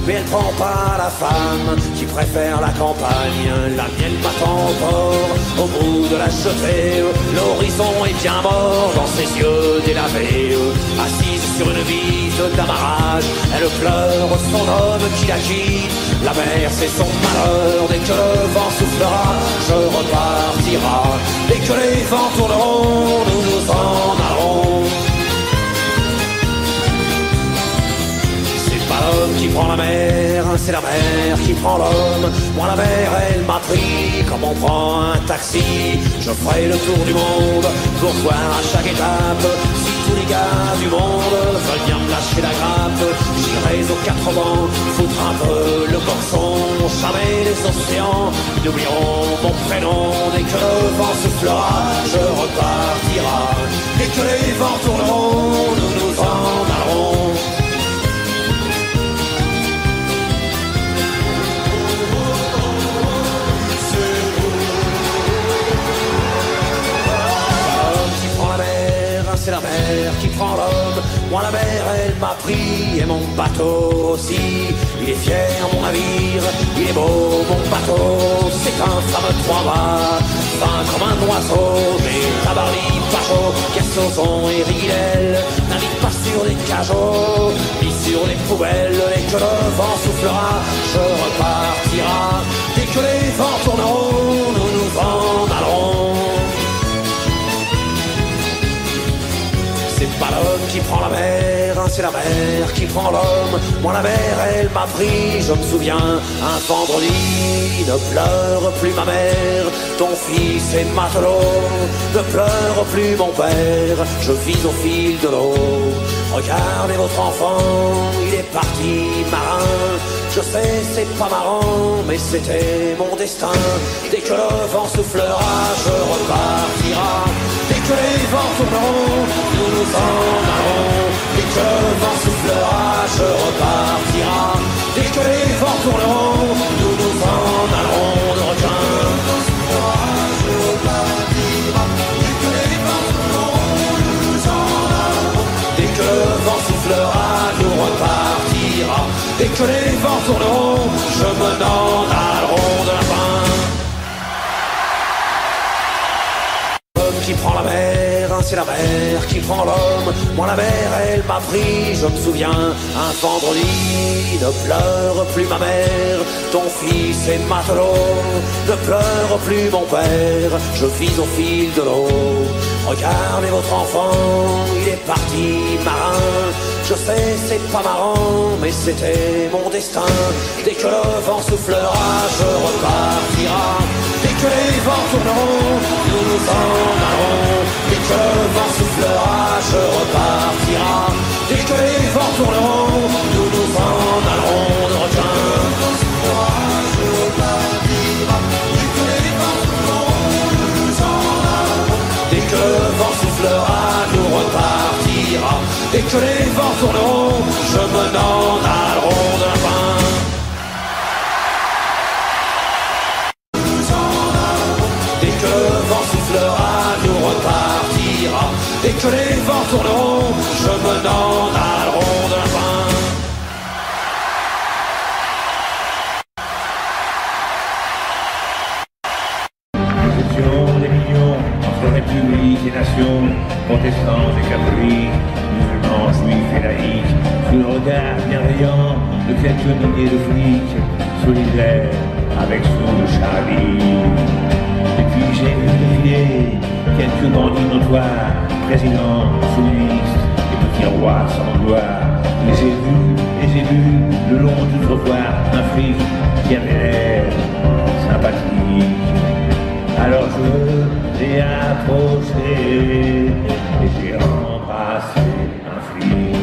mais elle prend pas la femme qui préfère la campagne. La mienne m'attend au port, au bout de la jetée. L'horizon est bien mort dans ses yeux délavés. Assise sur une bite d'amarrage, elle pleure son homme qui la quitte. La mer c'est son malheur, dès que le vent soufflera, je repartira. Dès que les vents tourneront, nous nous en allerons. C'est pas l'homme qui prend la mer, c'est la mer qui prend l'homme. Moi la mer elle m'a pris comme on prend un taxi. Je ferai le tour du monde pour voir à chaque étape si tous les gars du monde veulent bien me lâcher la grappe. J'irai aux quatre vents, foutre un peu le boxon. Jamais les océans n'oublieront mon prénom. Dès que le vent soufflera, je repartira. Dès que les vents tourneront, nous nous en allerons. C'est la mer qui prend l'homme. Moi la mer elle m'a pris et mon bateau aussi. Il est fier mon navire, il est beau mon bateau. C'est un fameux trois-mâts, fin comme un oiseau. Mais tabarly, pas chaud, Kersozon et Riguel navigue pas sur des cajots, ni sur les poubelles. Dès que le vent soufflera, je repartira. Dès que les vents tourneront, nous nous en allerons. C'est pas l'homme qui prend la mer, c'est la mer qui prend l'homme. Moi la mer elle m'a pris, je me souviens, un vendredi. Ne pleure plus ma mère, ton fils est matelot. Ne pleure plus mon père, je vis au fil de l'eau. Regardez votre enfant, il est parti marin. Je sais c'est pas marrant, mais c'était mon destin. Dès que le vent soufflera, je repartira. Dès que les vents tourneront, nous nous en allerons. Dès que le vent soufflera, je repartira. Dès que les vents tourneront, nous nous en allerons. De requin, je repartira. Dès que les vents tourneront, nous nous en allerons. Dès que le vent soufflera, nous repartira. Dès que les vents tourneront, je me n'en allerons de la fin. Qui prend la mer, c'est la mer qui prend l'homme. Moi la mer elle m'a pris, je me souviens, un vendredi. Ne pleure plus ma mère, ton fils est matelot. Ne pleure plus mon père, je vis au fil de l'eau. Regardez votre enfant, il est parti marin. Je sais c'est pas marrant, mais c'était mon destin. Dès que le vent soufflera, je repartira. Dès que les vents tourneront, nous nous en allerons. Dès que le vent soufflera, je repartira. Dès que les vents tourneront, nous nous en allerons. De requin, je repartira. Dès que les vents tourneront, nous nous en allerons. Dès que le vent soufflera, nous repartira. Dès que les vents tourneront, je me n'en allerons de la fin. Dès que le vent soufflera, nous repartira. Dès que les vents tourneront, je me n'en allerons de la fin. Nous étions des millions entre républiques et nations, protestants et catholiques, musulmans, juifs et laïcs, sous le regard bienveillant de quelques milliers de flics, solidaires avec ceux de Charlie. Et puis j'ai vu défiler quelques bandits notoires, présidents, sous-ministres et petits rois sans gloire. Et j'ai vu le long du trottoir un flic qui avait l'air sympathique. Alors je l'ai approché et j'ai embrassé un flic.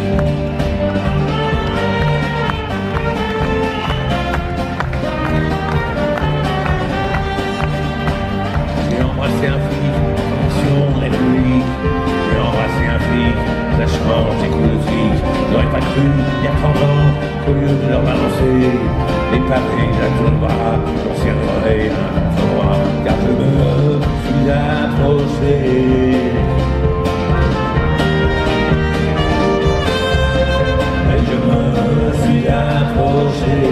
J'ai embrassé un flic, attention république. J'ai embrassé un flic, ça change écologique. J'aurais pas cru, il y a 30 ans, qu'au lieu de leur balancer les pavés de la tour de bras, j'en serrerais un contre moi, car je me suis approché. Et je me suis approché.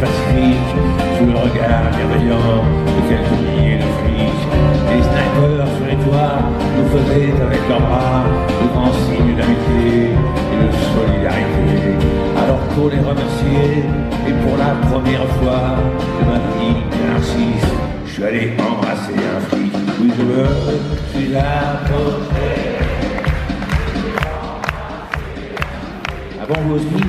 Pacifique, sous le regard bienveillant de quelques milliers de flics. Les snipers sur les toits nous faisaient avec leurs bras de grands signes d'amitié et de solidarité. Alors pour les remercier, et pour la première fois de ma vie de narcisse, je suis allé embrasser un flic. Oui, je suis approché. Ah bon, vous aussi?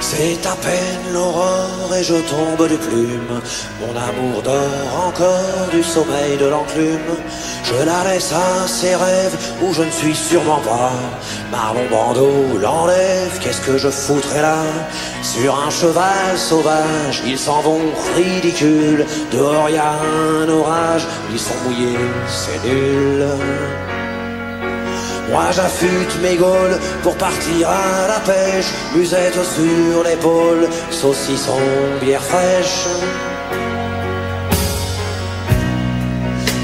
C'est à peine l'aurore et je tombe de plume. Mon amour dort encore du sommeil de l'enclume. Je la laisse à ses rêves où je ne suis sûrement pas. Marlon Brando l'enlève, qu'est-ce que je foutrais là? Sur un cheval sauvage, ils s'en vont ridicules. Dehors y a un orage, ils sont mouillés, c'est nul. Moi j'affûte mes gaules pour partir à la pêche, musette sur l'épaule, saucisson, bière fraîche.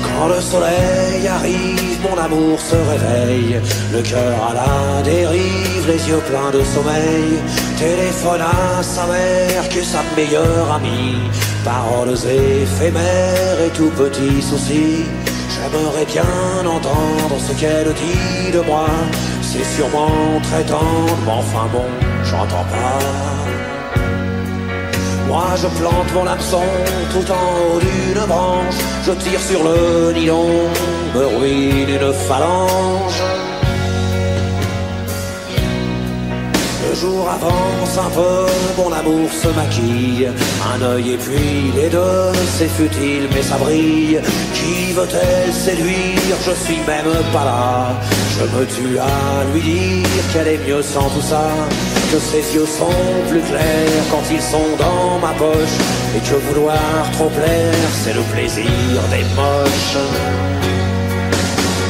Quand le soleil arrive, mon amour se réveille, le cœur à la dérive, les yeux pleins de sommeil. Téléphone à sa mère, qui est sa meilleure amie, paroles éphémères et tout petits soucis. J'aimerais bien entendre ce qu'elle dit de moi. C'est sûrement très tendre, mais enfin bon, j'entends pas. Moi je plante mon hameçon tout en haut d'une branche. Je tire sur le nylon, me ruine une phalange. Le jour avance un peu, mon amour se maquille. Un œil et puis les deux, c'est futile mais ça brille. Qui veut-elle séduire? Je suis même pas là. Je me tue à lui dire qu'elle est mieux sans tout ça, que ses yeux sont plus clairs quand ils sont dans ma poche, et que vouloir trop plaire, c'est le plaisir des moches.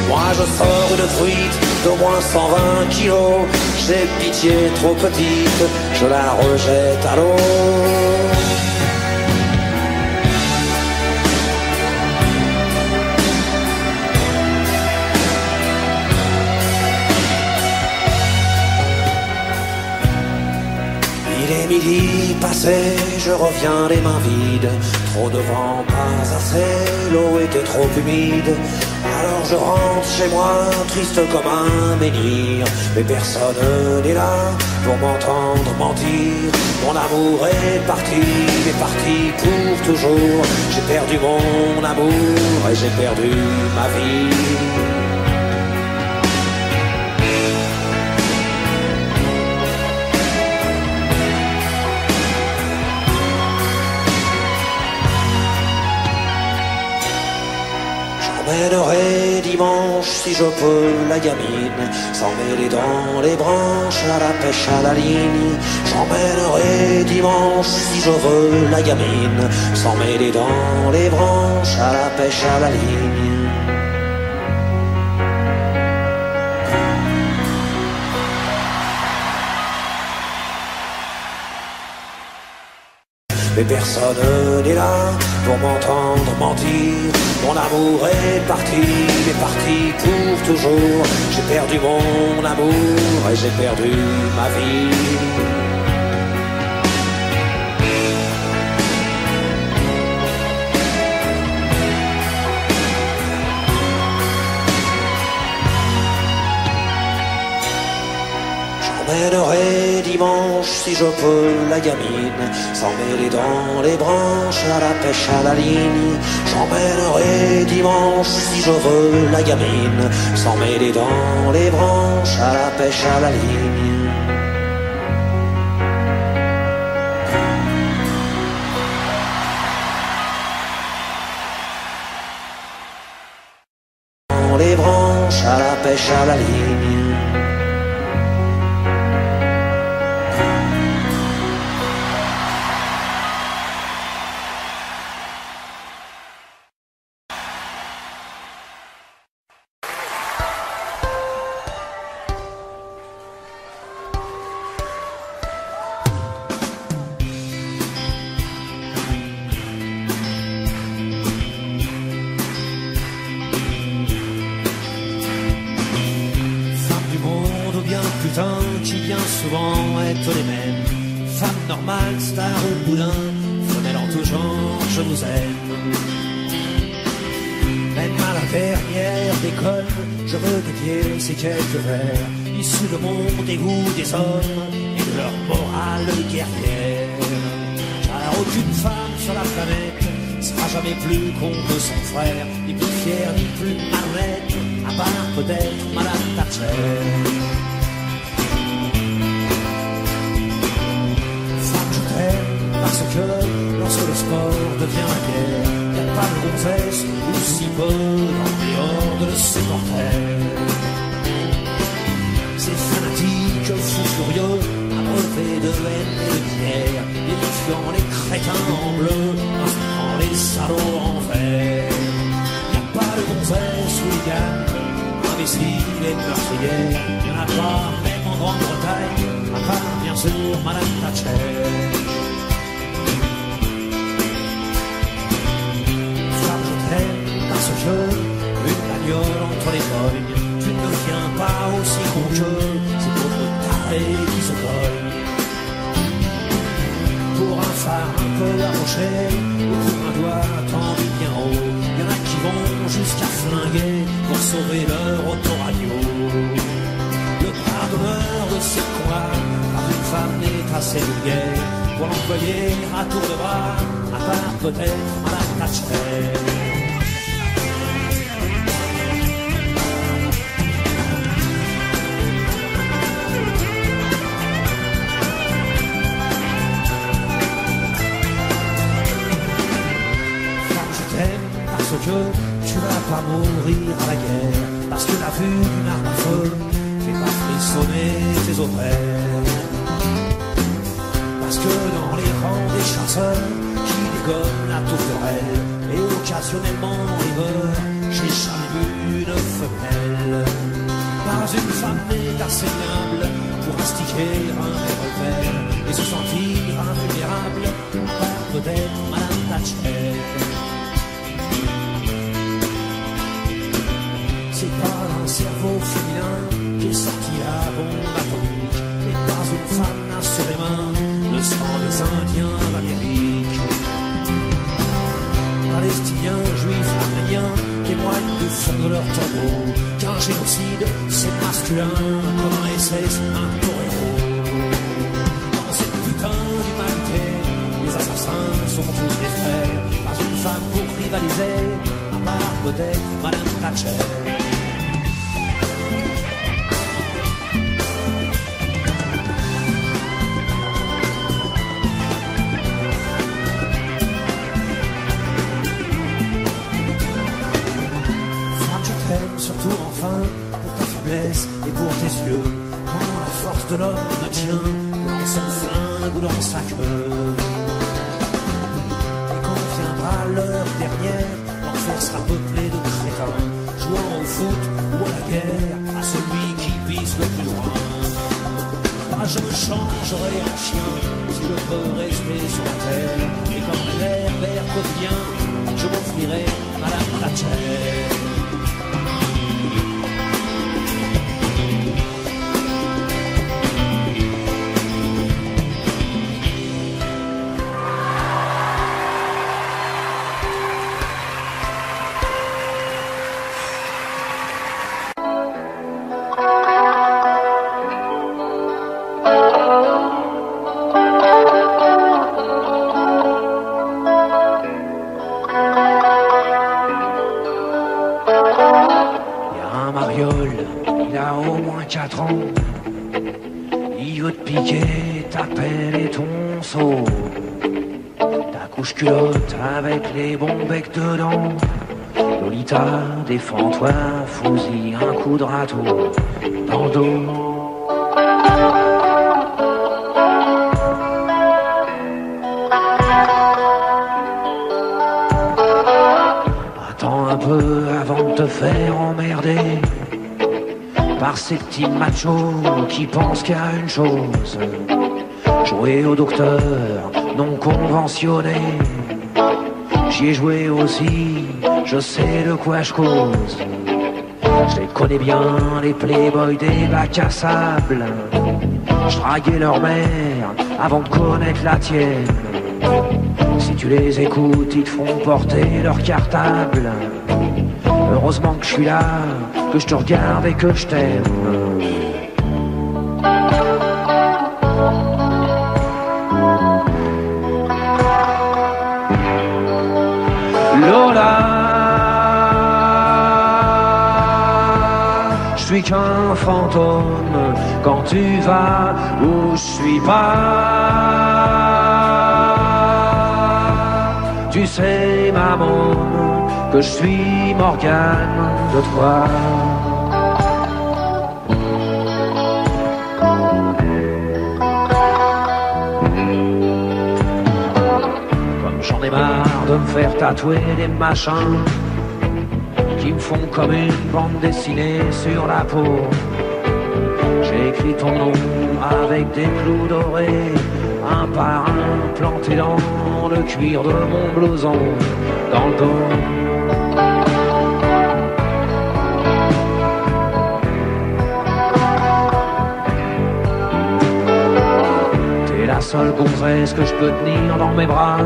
Moi je sors une truite d'au moins 120 kilos. J'ai pitié trop petite, je la rejette à l'eau. Il est midi passé, je reviens les mains vides. Trop de vent, pas assez, l'eau était trop humide. Alors je rentre chez moi, triste comme un menhir. Mais personne n'est là pour m'entendre mentir. Mon amour est parti pour toujours. J'ai perdu mon amour et j'ai perdu ma vie. J'emmènerai dimanche, si je peux, la gamine, s'en mêler dans les branches, à la pêche à la ligne. J'emmènerai dimanche, si je veux, la gamine, s'en mêler dans les branches, à la pêche à la ligne. mais personne n'est là pour m'entendre mentir. Mon amour est parti, pour toujours. J'ai perdu mon amour et j'ai perdu ma vie. J'emmènerai dimanche si je peux la gamine, s'en mêler dans les branches à la pêche à la ligne. J'emmènerai dimanche si je veux la gamine, s'en mêler dans les branches à la pêche à la ligne. Dans les branches à la pêche à la ligne. Qui bien souvent être les mêmes. Femme normale, star ou boudin, femelle en tout genre, je vous aime. Même à la dernière d'école, je veux dédier ces quelques vers, issus de mon dégoût des hommes et de leur morale guerrière. Car aucune femme sur la planète sera jamais plus contre son frère, ni plus fière, ni plus malhonnête, à part peut-être Madame Thatcher. Parce que lorsque le sport devient la guerre, y a pas de gonzesse ou si peu dans les hordes de ces mortels. Ces fanatiques fous furieux, abreuvés de haine et de pierre, édifiant les crétins en bleu, inspirant les salauds en vert. Y a pas de gonzesse ou liganes, imbéciles et meurtrières, y en a pas même en Grande-Bretagne, à part bien sûr Madame Thatcher. Parce que une bagnole entre les cognes, tu ne deviens pas aussi con que ces pauvres tarés qui se cognent. Pour un phare un peu approché, ou pour un doigt tendu bien haut, y en a qui vont jusqu'à flinguer pour sauver leur autoradio. Le bras d'honneur de ces cons-là, par une femme est assez vulgaire, pour l'employer à tour de bras, à part peut-être Madame Thatcher. Que tu vas pas mourir à la guerre, parce que la vue d'une arme à feu fait pas frissonner tes ovaires. Parce que dans les rangs des chasseurs qui dégomment la tourterelle, et occasionnellement les meurent, j'ai jamais vu une femelle. Pas une femme n'est assez humble pour astiquer un revolver et se sentir invulnérable, à part peut-être Madame Thatcher. C'est pas un cerveau féminin qui est sorti la bombe atomique, et pas une femme n'a sur les mains le sang des Indiens d'Amérique. Palestiniens, juifs, arméniens témoignent du fond de leur tombeau qu'un génocide c'est masculin comme un SS, un torero. Dans cette putain d'humanité, les assassins sont tous des frères, pas une femme pour rivaliser, à part peut-être Madame Thatcher. Surtout enfin pour ta faiblesse et pour tes yeux, quand la force de l'homme ne tient dans son flingue ou dans sa queue. Et quand viendra l'heure dernière, l'enfer sera peuplé de crétins, jouant au foot ou à la guerre, à celui qui vise le plus loin. Moi je me changerai en chien, si je peux rester sur la terre. Et quand l'air vert revient, je m'offrirai Madame Thatcher. Il a au moins 4 ans. Il veut te piquer ta pelle et ton seau, ta couche culotte avec les bons becs dedans. Lolita, défends-toi, fous-y un coup de râteau dans le dos. Attends un peu avant de te faire emmerder par ces petits machos qui pensent qu'il y a une chose: jouer au docteur non conventionné. J'y ai joué aussi, je sais de quoi je cause. Je les connais bien, les playboys des bacs à sable. Je draguais leur mère avant de connaître la tienne. Si tu les écoutes, ils te feront porter leur cartable. Heureusement que je suis là, que je te regarde et que je t'aime. Lola, je suis qu'un fantôme quand tu vas où je suis pas. Tu sais, maman, que je suis Morgane de toi. Comme j'en ai marre de me faire tatouer des machins qui me font comme une bande dessinée sur la peau. J'ai écrit ton nom avec des clous dorés, un par un planté dans le cuir de mon blouson, dans le dos. T'es la seule gonzesse que je peux tenir dans mes bras,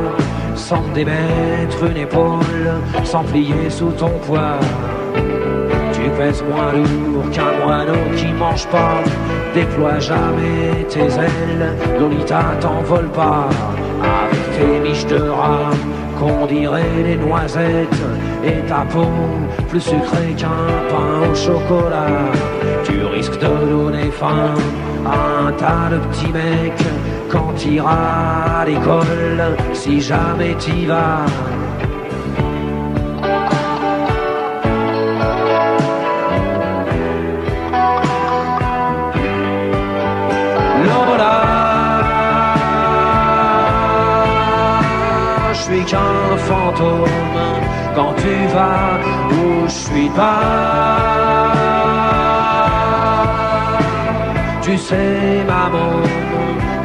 sans me démettre une épaule, sans plier sous ton poids. Tu pèses moins lourd qu'un moineau qui mange pas. Déploie jamais tes ailes, Lolita, t'envole pas. Avec tes miches de rat, qu'on dirait des noisettes, et ta peau plus sucrée qu'un pain au chocolat. Tu risques de donner faim à un tas de petits mecs quand t'iras à l'école, si jamais t'y vas. Lola, je suis qu'un fantôme quand tu vas où je suis pas. Tu sais, maman,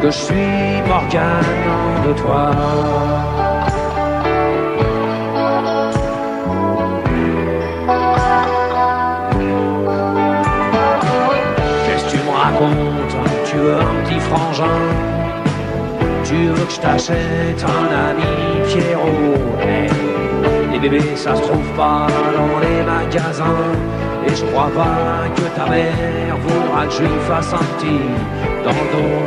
que je suis Morgane de toi. Qu'est-ce que tu me racontes? Tu veux un petit frangin? Tu veux que je t'achète un ami Pierrot? Hey, les bébés ça se trouve pas dans les magasins, et je crois pas que ta mère voudra que je lui fasse un petit dans le dos.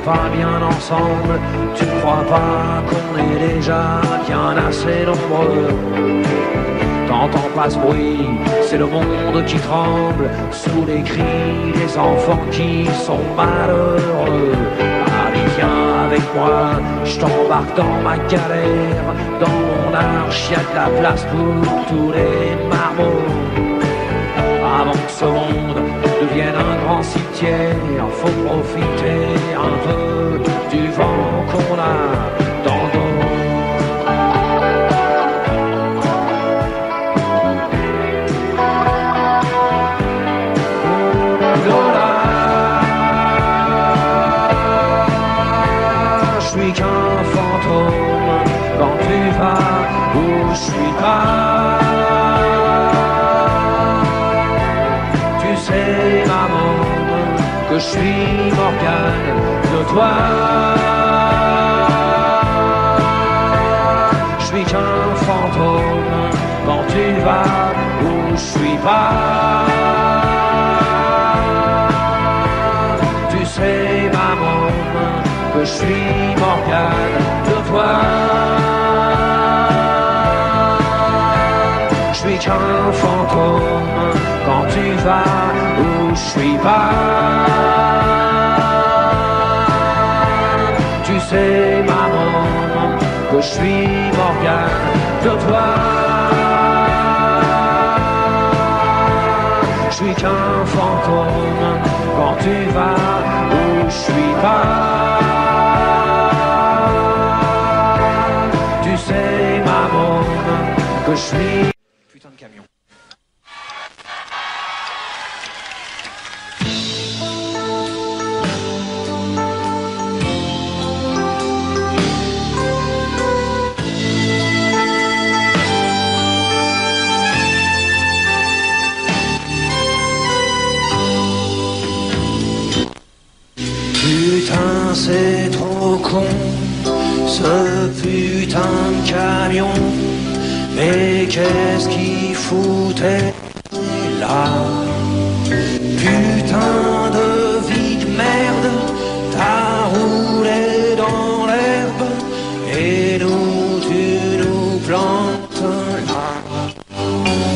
Pas bien ensemble, tu crois pas qu'on est déjà bien assez nombreux? T'entends pas ce bruit, c'est le monde qui tremble sous les cris des enfants qui sont malheureux. Allez viens avec moi, je t'embarque dans ma galère, dans mon arche y'a de la place pour tous les marmots. Avant que ce monde devienne un grand cimetière, faut profiter un peu du vent qu'on a dans le dos. je suis pas. Tu sais maman que je suis Morgane de toi. Je suis qu'un fantôme quand tu vas où je suis pas. Tu sais maman que je suis Morgane de toi. Je suis qu'un fantôme quand tu vas où je suis pas. Tu sais maman que je suis Morgane de toi. Je suis qu'un fantôme quand tu vas où je suis pas. Tu sais maman que je suis putain de camion. Putain, c'est trop con, ce putain de camion. Mais qu'est-ce qu'il foutait là? Putain de vie de merde, t'as roulé dans l'herbe et nous, tu nous plantes là.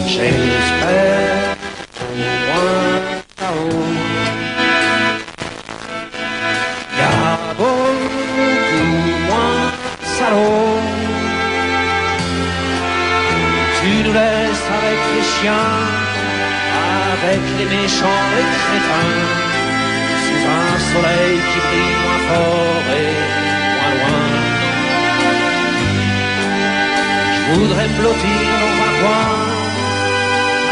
J'espère loin là-haut. Tu nous laisses avec les chiens, avec les méchants, les crétins, sous un soleil qui brille moins fort et moins loin. Je voudrais me blottir dans un coin,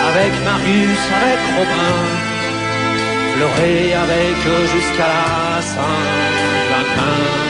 avec Marius, avec Robin, pleurer avec eux jusqu'à la Saint-Valentin.